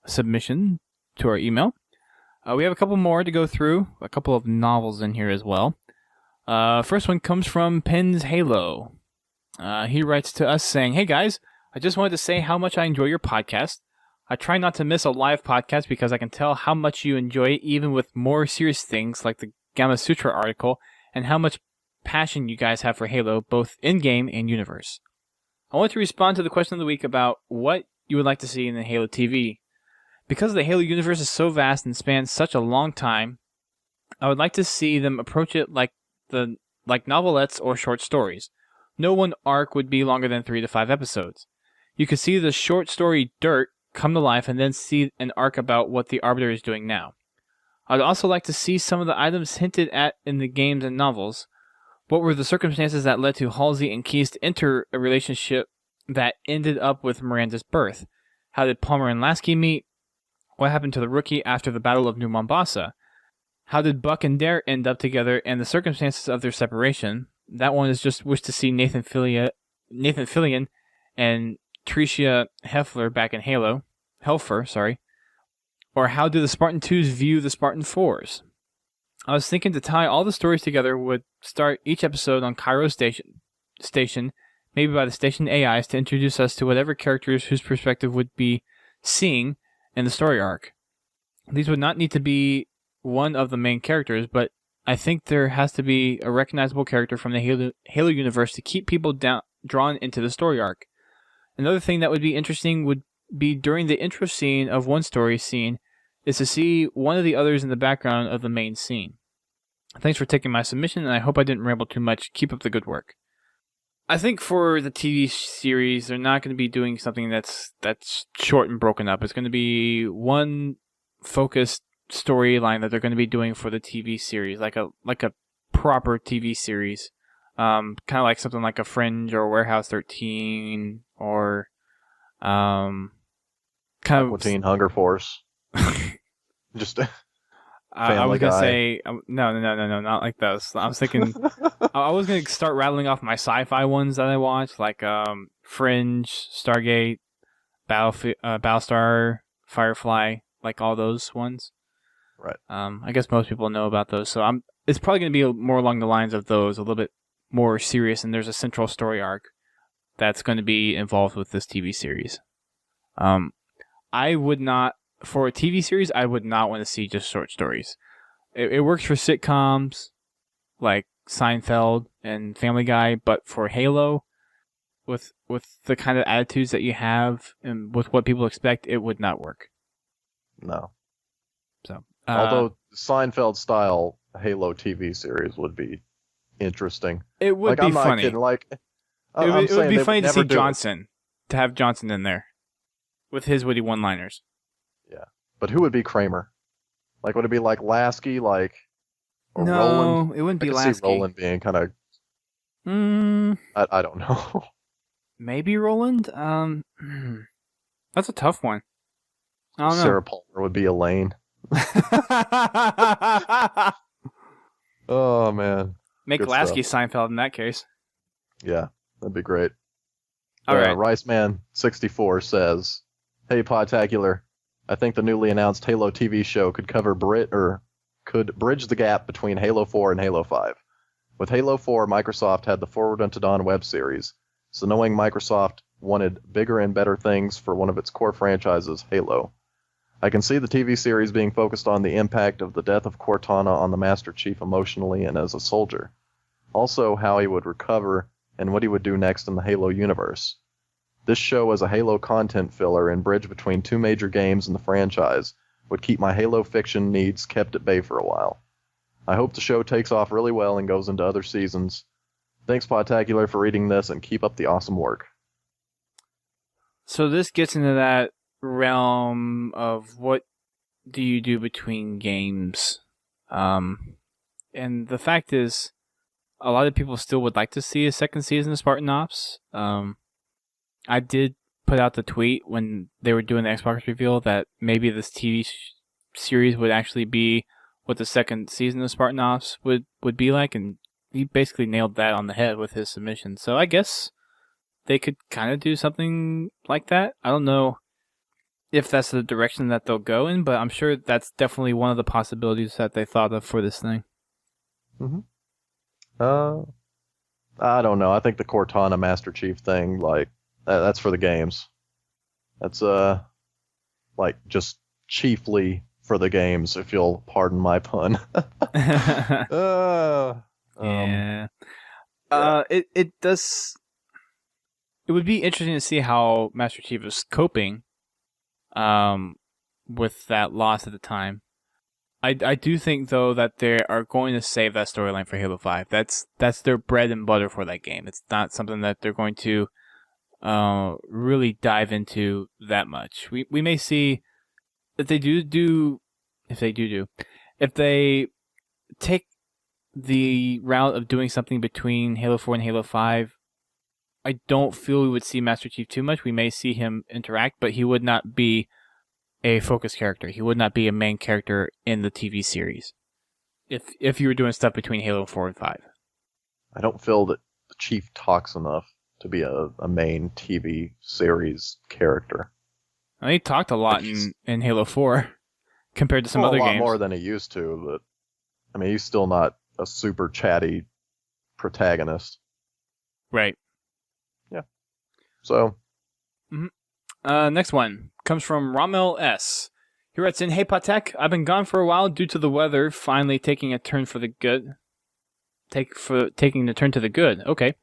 submission to our email. We have a couple more to go through, a couple of novels in here as well. First one comes from Penn's Halo. He writes to us saying, "Hey guys, I just wanted to say how much I enjoy your podcast. I try not to miss a live podcast because I can tell how much you enjoy it, even with more serious things like the Gamma Sutra article, and how much passion you guys have for Halo, both in-game and universe. I want to respond to the question of the week about what you would like to see in the Halo TV. Because the Halo universe is so vast and spans such a long time, I would like to see them approach it like novelettes or short stories. No one arc would be longer than 3 to 5 episodes. You could see the short story Dirt come to life and then see an arc about what the Arbiter is doing now. I'd also like to see some of the items hinted at in the games and novels. What were the circumstances that led to Halsey and Keyes to enter a relationship that ended up with Miranda's birth? How did Palmer and Lasky meet? What happened to the rookie after the Battle of New Mombasa? How did Buck and Dare end up together and the circumstances of their separation? That one is just wish to see Nathan Fillion and Tricia back in Halo. Helfer, sorry. Or how do the Spartan 2s view the Spartan 4s? I was thinking to tie all the stories together would start each episode on Cairo Station, maybe by the station AIs to introduce us to whatever characters whose perspective would be seeing in the story arc. These would not need to be one of the main characters, but I think there has to be a recognizable character from the Halo universe to keep people drawn into the story arc. Another thing that would be interesting would be during the intro scene of one story scene is to see one of the others in the background of the main scene. Thanks for taking my submission, and I hope I didn't ramble too much. Keep up the good work. I think for the TV series, they're not going to be doing something that's short and broken up. It's going to be one focused storyline that they're going to be doing for the TV series, like a proper TV series, kind of like something like a Fringe or Warehouse 13 or kind of Teen Hunger Force. Just I was gonna Guy. say no, not like those. I was thinking I was gonna start rattling off my sci-fi ones that I watched, like Fringe, Stargate, Battlestar, Firefly, like all those ones. Right. I guess most people know about those, so it's probably gonna be more along the lines of those, a little bit more serious, and there's a central story arc that's going to be involved with this TV series. I would not. For a TV series, I would not want to see just short stories. It works for sitcoms like Seinfeld and Family Guy, but for Halo, with the kind of attitudes that you have and with what people expect, it would not work. No. So, although Seinfeld style Halo TV series would be interesting. It would be funny. Kidding, it would be funny to see Johnson, to have Johnson in there with his witty one-liners. Yeah, but who would be Kramer? Like, would it be like Lasky, or no, Roland? It wouldn't be I Lasky. see Roland being kind of. I don't know. Maybe Roland. That's a tough one. I don't know. Sarah Palmer would be Elaine. Oh man. Make Good Lasky stuff. Seinfeld in that case. Yeah, that'd be great. All right. Riceman64 says, "Hey Podtacular, I think the newly announced Halo TV show could could bridge the gap between Halo 4 and Halo 5. With Halo 4, Microsoft had the Forward Unto Dawn web series, so knowing Microsoft wanted bigger and better things for one of its core franchises, Halo. I can see the TV series being focused on the impact of the death of Cortana on the Master Chief emotionally and as a soldier. Also, how he would recover and what he would do next in the Halo universe. This show as a Halo content filler and bridge between two major games in the franchise would keep my Halo fiction needs kept at bay for a while. I hope the show takes off really well and goes into other seasons. Thanks, Podtacular, for reading this, and keep up the awesome work." So this gets into that realm of what do you do between games. And the fact is, a lot of people still would like to see a second season of Spartan Ops. I did put out the tweet when they were doing the Xbox reveal that maybe this TV series would actually be what the second season of Spartan Ops would be like, and he basically nailed that on the head with his submission. So I guess they could kind of do something like that. I don't know if that's the direction that they'll go in, but I'm sure that's definitely one of the possibilities that they thought of for this thing. Mm-hmm. I don't know. I think the Cortana Master Chief thing, that's for the games. That's just chiefly for the games, if you'll pardon my pun. Yeah. It does. It would be interesting to see how Master Chief is coping, with that loss at the time. I do think though that they are going to save that storyline for Halo 5. That's their bread and butter for that game. It's not something that they're going to really dive into that much. We may see if they take the route of doing something between Halo 4 and Halo 5. I don't feel we would see Master Chief too much. We may see him interact, but he would not be a focus character. He would not be a main character in the TV series if you were doing stuff between Halo 4 and 5. I don't feel that the Chief talks enough to be a main TV series character. He talked a lot in Halo 4 compared to some other games. A lot more than he used to, but I mean, he's still not a super chatty protagonist. Right. Yeah. So. Mm-hmm. Next one comes from Rommel S. He writes in, "Hey Patek, I've been gone for a while due to the weather finally taking a turn for the good. Taking a turn to the good. Okay.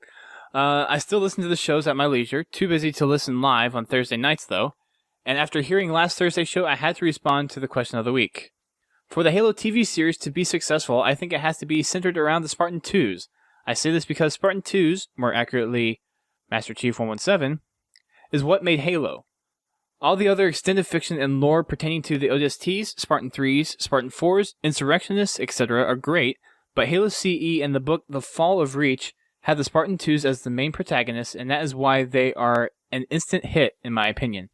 I still listen to the shows at my leisure. Too busy to listen live on Thursday nights though. And after hearing last Thursday's show, I had to respond to the question of the week. For the Halo TV series to be successful, I think it has to be centered around the Spartan 2s. I say this because Spartan 2s, more accurately Master Chief 117, is what made Halo. All the other extended fiction and lore pertaining to the ODSTs, Spartan 3s, Spartan 4s, Insurrectionists, etc. are great, but Halo CE and the book The Fall of Reach have the Spartan 2s as the main protagonists, and that is why they are an instant hit, in my opinion.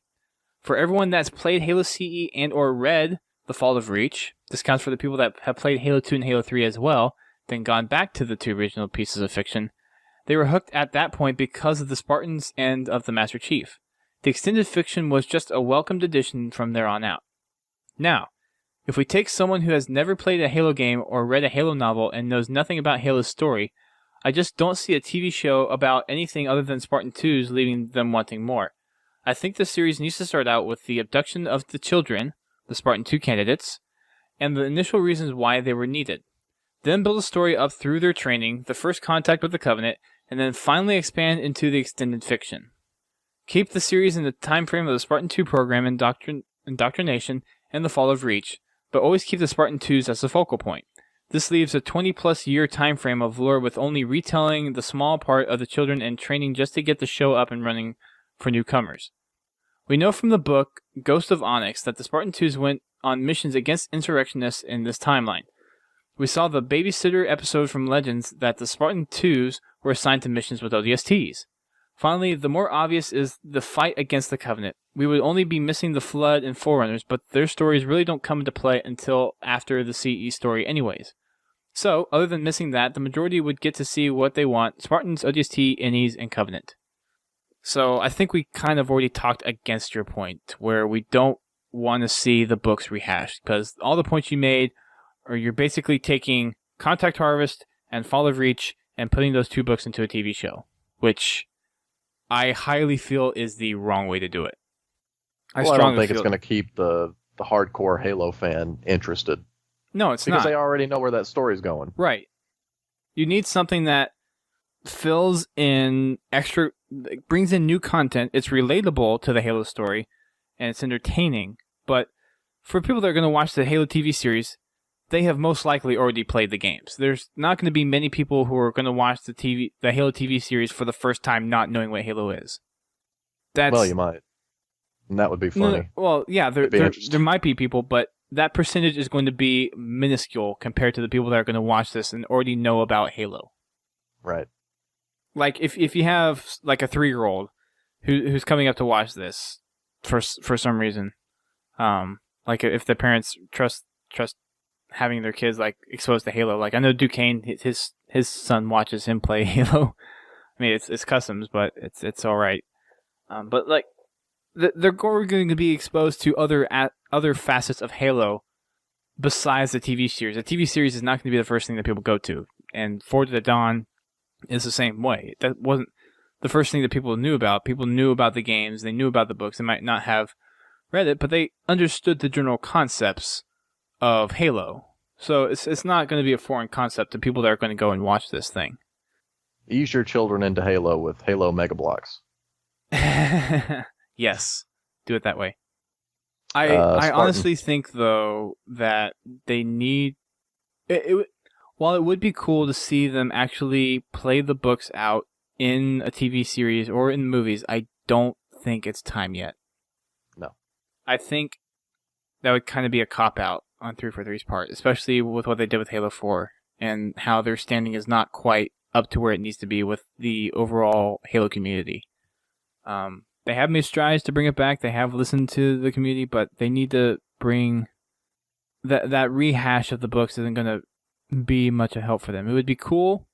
For everyone that's played Halo CE and or read The Fall of Reach, this counts for the people that have played Halo 2 and Halo 3 as well, then gone back to the 2 original pieces of fiction, they were hooked at that point because of the Spartans and of the Master Chief. The extended fiction was just a welcomed addition from there on out. Now, if we take someone who has never played a Halo game or read a Halo novel and knows nothing about Halo's story, I just don't see a TV show about anything other than Spartan 2s leaving them wanting more. I think the series needs to start out with the abduction of the children, the Spartan 2 candidates, and the initial reasons why they were needed. Then build a story up through their training, the first contact with the Covenant, and then finally expand into the extended fiction. Keep the series in the time frame of the Spartan 2 program, indoctrination, and the Fall of Reach, but always keep the Spartan 2s as the focal point. This leaves a 20-plus year time frame of lore with only retelling the small part of the children and training just to get the show up and running for newcomers. We know from the book Ghost of Onyx that the Spartan 2s went on missions against insurrectionists in this timeline. We saw the babysitter episode from Legends that the Spartan 2s were assigned to missions with ODSTs. Finally, the more obvious is the fight against the Covenant. We would only be missing the Flood and Forerunners, but their stories really don't come into play until after the CE story anyways. So, other than missing that, the majority would get to see what they want: Spartans, ODST, Innies, and Covenant. So, I think we kind of already talked against your point, where we don't want to see the books rehashed, because all the points you made are you're basically taking Contact Harvest and Fall of Reach and putting those 2 books into a TV show, which I highly feel is the wrong way to do it. I don't think it's going to keep the hardcore Halo fan interested. No, it's because not. They already know where that story's going. Right. You need something that fills in extra, brings in new content. It's relatable to the Halo story, and it's entertaining. But for people that are going to watch the Halo TV series, they have most likely already played the games. There's not going to be many people who are going to watch the Halo TV series for the first time not knowing what Halo is. Well, you might. And that would be funny. Well, yeah, there might be people, but that percentage is going to be minuscule compared to the people that are going to watch this and already know about Halo. Right. Like, if you have, like, a 3-year-old who's coming up to watch this for some reason, like, if the parents trust having their kids, like, exposed to Halo. Like, I know Duquesne, his son watches him play Halo. I mean, it's customs, but it's all right. But, like, they're going to be exposed to other facets of Halo besides the TV series. The TV series is not going to be the first thing that people go to. And Forward to the Dawn is the same way. That wasn't the first thing that people knew about. People knew about the games. They knew about the books. They might not have read it, but they understood the general concepts of Halo. So it's not going to be a foreign concept to people that are going to go and watch this thing. Ease your children into Halo with Halo Mega Blocks. Yes, do it that way. I honestly think, though, that they need... While it would be cool to see them actually play the books out in a TV series or in movies, I don't think it's time yet. No. I think that would kind of be a cop-out on 343's part, especially with what they did with Halo 4 and how their standing is not quite up to where it needs to be with the overall Halo community. They have made strides to bring it back. They have listened to the community, but they need to bring that rehash of the books isn't going to be much of help for them. It would be cool.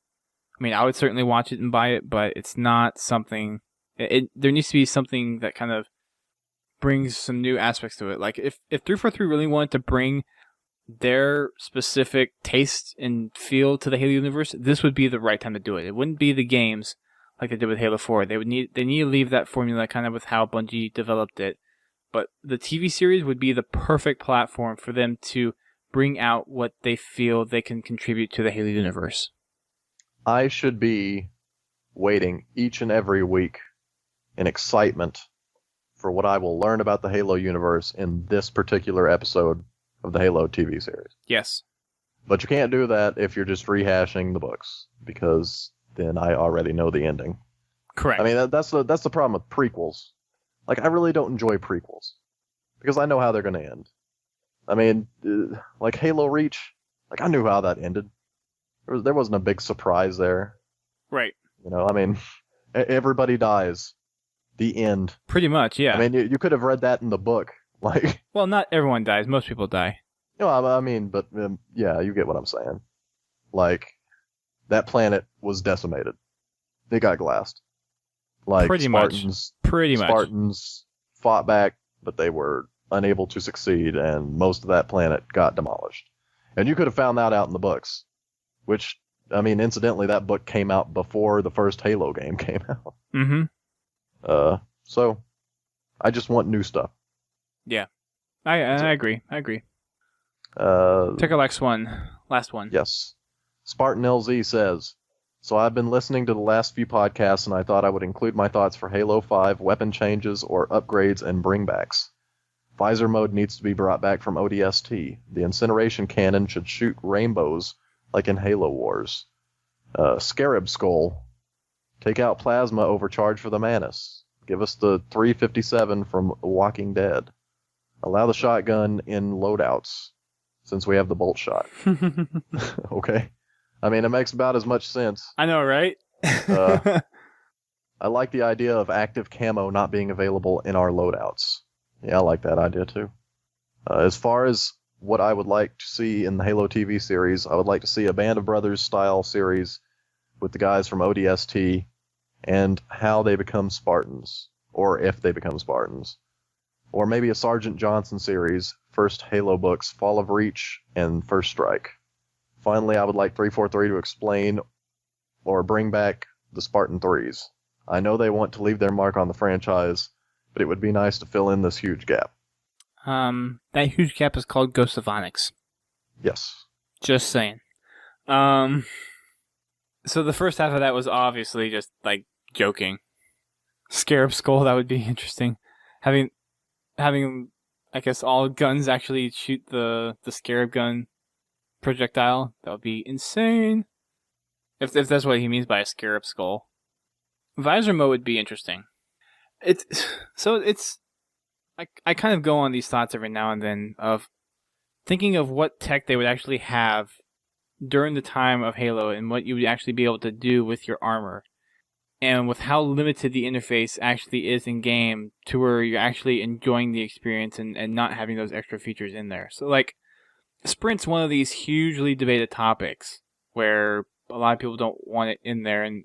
I mean, I would certainly watch it and buy it, but it's not something... There needs to be something that kind of brings some new aspects to it. Like, if 343 really wanted to bring their specific taste and feel to the Halo universe, this would be the right time to do it. It wouldn't be the games like they did with Halo 4. They need to leave that formula kind of with how Bungie developed it but the TV series would be the perfect platform for them to bring out what they feel they can contribute to the Halo universe. I should be waiting each and every week in excitement for what I will learn about the Halo universe in this particular episode of the Halo TV series. Yes. But you can't do that if you're just rehashing the books, because then I already know the ending. Correct. I mean, that's the problem with prequels. Like, I really don't enjoy prequels, because I know how they're going to end. I mean, like Halo Reach, like I knew how that ended. There wasn't a big surprise there. Right. You know, I mean, everybody dies. The end. Pretty much, yeah. I mean, you could have read that in the book. Like, well, not everyone dies. Most people die. You know, I mean, but yeah, you get what I'm saying. Like, that planet was decimated. They got glassed. Like, Pretty Spartans fought back, but they were unable to succeed, and most of that planet got demolished. And you could have found that out in the books, which, I mean, incidentally, that book came out before the first Halo game came out. Mm-hmm. So, I just want new stuff. Yeah. I agree. Take our last one. Yes. Spartan LZ says, so I've been listening to the last few podcasts, and I thought I would include my thoughts for Halo 5 weapon changes or upgrades and bringbacks. Visor mode needs to be brought back from ODST. The incineration cannon should shoot rainbows like in Halo Wars. Scarab Skull. Take out plasma overcharge for the Manus. Give us the 357 from Walking Dead. Allow the shotgun in loadouts, since we have the bolt shot. Okay. I mean, it makes about as much sense. I know, right? I like the idea of active camo not being available in our loadouts. Yeah, I like that idea too. As far as what I would like to see in the Halo TV series, I would like to see a Band of Brothers style series with the guys from ODST and how they become Spartans, or if they become Spartans. Or maybe a Sergeant Johnson series, first Halo books, Fall of Reach, and First Strike. Finally, I would like 343 to explain or bring back the Spartan 3s. I know they want to leave their mark on the franchise, but it would be nice to fill in this huge gap. That huge gap is called Ghost of Onyx. Yes. Just saying. So the first half of that was obviously just, like, joking. Scarab Skull, that would be interesting. Having, I guess, all guns actually shoot the Scarab gun projectile, that would be insane. If that's what he means by a Scarab Skull. Visor mode would be interesting. I kind of go on these thoughts every now and then of thinking of what tech they would actually have during the time of Halo and what you would actually be able to do with your armor. And with how limited the interface actually is in game to where you're actually enjoying the experience and not having those extra features in there. So, like, Sprint's one of these hugely debated topics where a lot of people don't want it in there. And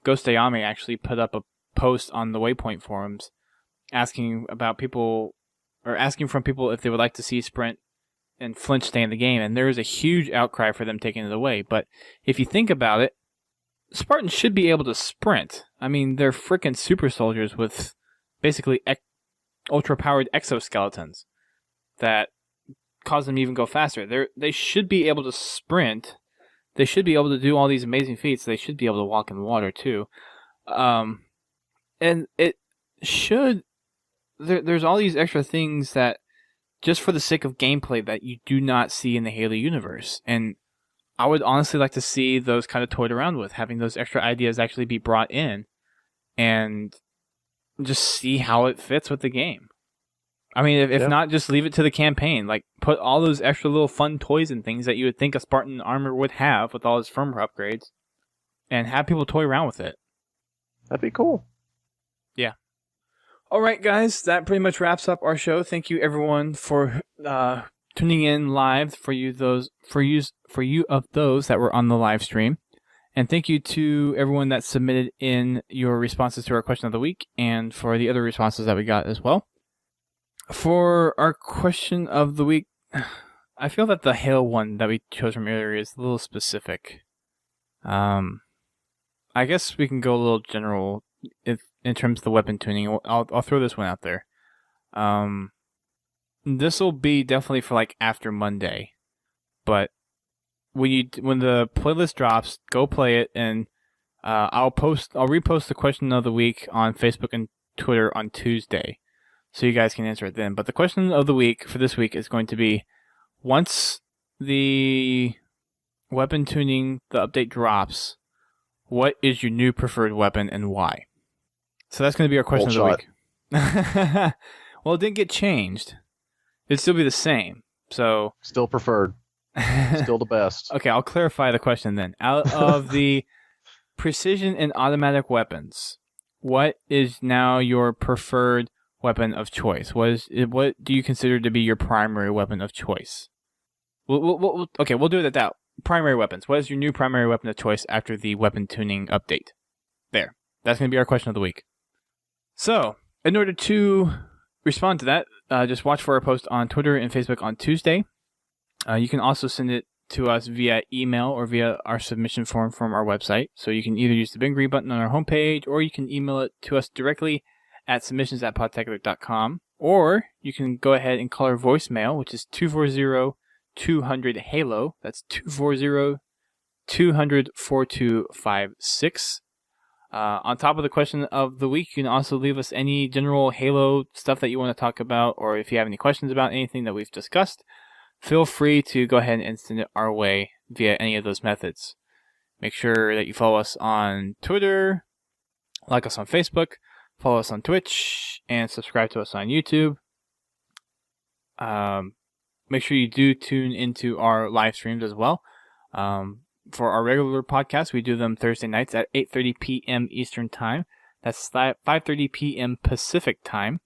Ghost Ayame actually put up a post on the Waypoint forums asking from people if they would like to see Sprint and Flinch stay in the game. And there is a huge outcry for them taking it away. But if you think about it, Spartans should be able to sprint. I mean, they're freaking super soldiers with basically ultra-powered exoskeletons that cause them to even go faster. They should be able to sprint. They should be able to do all these amazing feats. They should be able to walk in water, too. And it should... There's all these extra things that, just for the sake of gameplay, that you do not see in the Halo universe. And I would honestly like to see those kind of toyed around with, having those extra ideas actually be brought in and just see how it fits with the game. I mean, if not, just leave it to the campaign. Like, put all those extra little fun toys and things that you would think a Spartan armor would have with all its firmware upgrades and have people toy around with it. That'd be cool. Yeah. All right, guys, that pretty much wraps up our show. Thank you, everyone, for tuning in live. For you of those that were on the live stream, and thank you to everyone that submitted in your responses to our question of the week, and for the other responses that we got as well. For our question of the week, I feel that the Halo one that we chose from earlier is a little specific. I guess we can go a little general in terms of the weapon tuning. I'll throw this one out there. This will be definitely for like after Monday, but when the playlist drops, go play it, and I'll repost the question of the week on Facebook and Twitter on Tuesday, so you guys can answer it then. But the question of the week for this week is going to be, once the weapon tuning, the update drops, what is your new preferred weapon and why? So that's going to be our question of the week. Well, it didn't get changed. It'd still be the same. So still preferred. Still the best. Okay, I'll clarify the question then. Out of the precision and automatic weapons, what is now your preferred weapon of choice? What do you consider to be your primary weapon of choice? We'll do it at that. Primary weapons. What is your new primary weapon of choice after the weapon tuning update? There. That's going to be our question of the week. So, in order to respond to that, just watch for our post on Twitter and Facebook on Tuesday. You can also send it to us via email or via our submission form from our website. So you can either use the big green button on our homepage, or you can email it to us directly at submissions@podtacular.com. Or you can go ahead and call our voicemail, which is 240-200-HALO. That's 240-200-4256. On top of the question of the week, you can also leave us any general Halo stuff that you want to talk about, or if you have any questions about anything that we've discussed, feel free to go ahead and send it our way via any of those methods. Make sure that you follow us on Twitter, like us on Facebook, follow us on Twitch, and subscribe to us on YouTube. Make sure you do tune into our live streams as well. For our regular podcasts, we do them Thursday nights at 8:30 p.m. Eastern Time. That's 5:30 p.m. Pacific Time.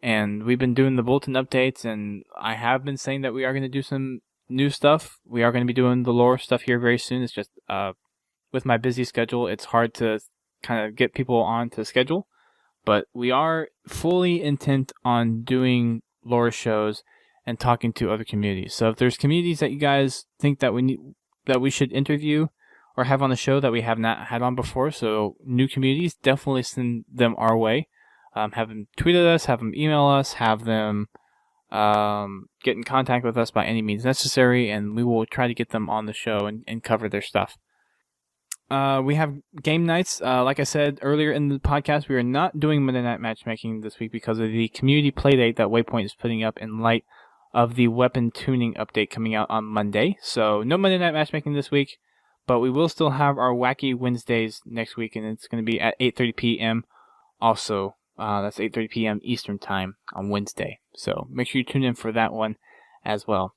And we've been doing the bulletin updates, and I have been saying that we are going to do some new stuff. We are going to be doing the lore stuff here very soon. It's just, with my busy schedule, it's hard to kind of get people on to schedule. But we are fully intent on doing lore shows and talking to other communities. So if there's communities that you guys think that we should interview or have on the show that we have not had on before, so new communities, definitely send them our way. Have them tweet at us, have them email us, have them get in contact with us by any means necessary, and we will try to get them on the show and cover their stuff. We have game nights. Like I said earlier in the podcast, we are not doing Monday Night Matchmaking this week because of the community playdate that Waypoint is putting up in light of the weapon tuning update coming out on Monday. So no Monday Night Matchmaking this week, but we will still have our Wacky Wednesdays next week, and it's going to be at 8:30 p.m. also. That's 8:30 p.m. Eastern Time on Wednesday. So make sure you tune in for that one as well.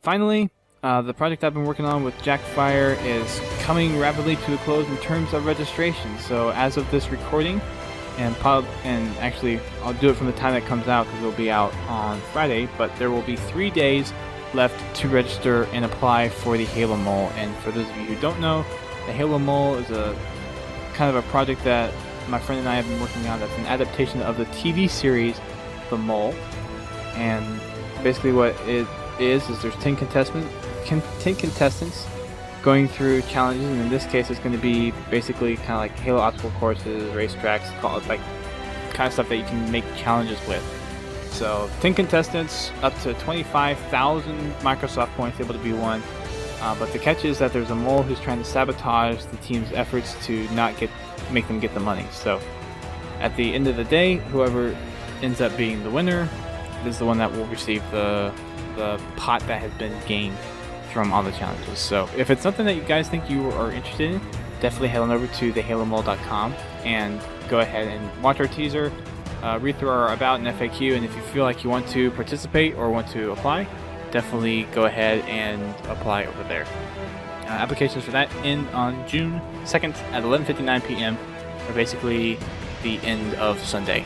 Finally, the project I've been working on with Jackfire is coming rapidly to a close in terms of registration. So as of this recording, and actually I'll do it from the time it comes out because it'll be out on Friday, but there will be 3 days left to register and apply for the Halo Mole. And for those of you who don't know, the Halo Mole is a kind of a project that my friend and I have been working on. That's an adaptation of the TV series The Mole, and basically what it is there's 10 contestants going through challenges, and in this case it's going to be basically kind of like Halo obstacle courses, racetracks, like kind of stuff that you can make challenges with. So 10 contestants, up to 25,000 Microsoft points able to be won. But the catch is that there's a mole who's trying to sabotage the team's efforts to not make them get the money. So at the end of the day, whoever ends up being the winner is the one that will receive the pot that has been gained from all the challenges. So if it's something that you guys think you are interested in, definitely head on over to thehalomole.com and go ahead and watch our teaser, read through our about and FAQ, and if you feel like you want to participate or want to apply, definitely go ahead and apply over there. Applications for that end on June 2nd at 11:59 p.m. or basically the end of Sunday.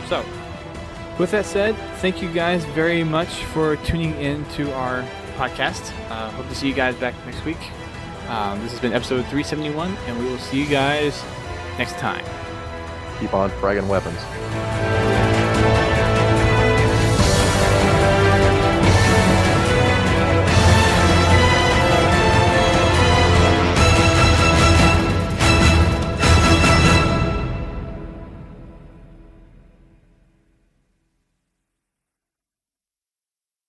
So, with that said, thank you guys very much for tuning in to our podcast. Hope to see you guys back next week. This has been episode 371, and we will see you guys next time. Keep on fragging weapons.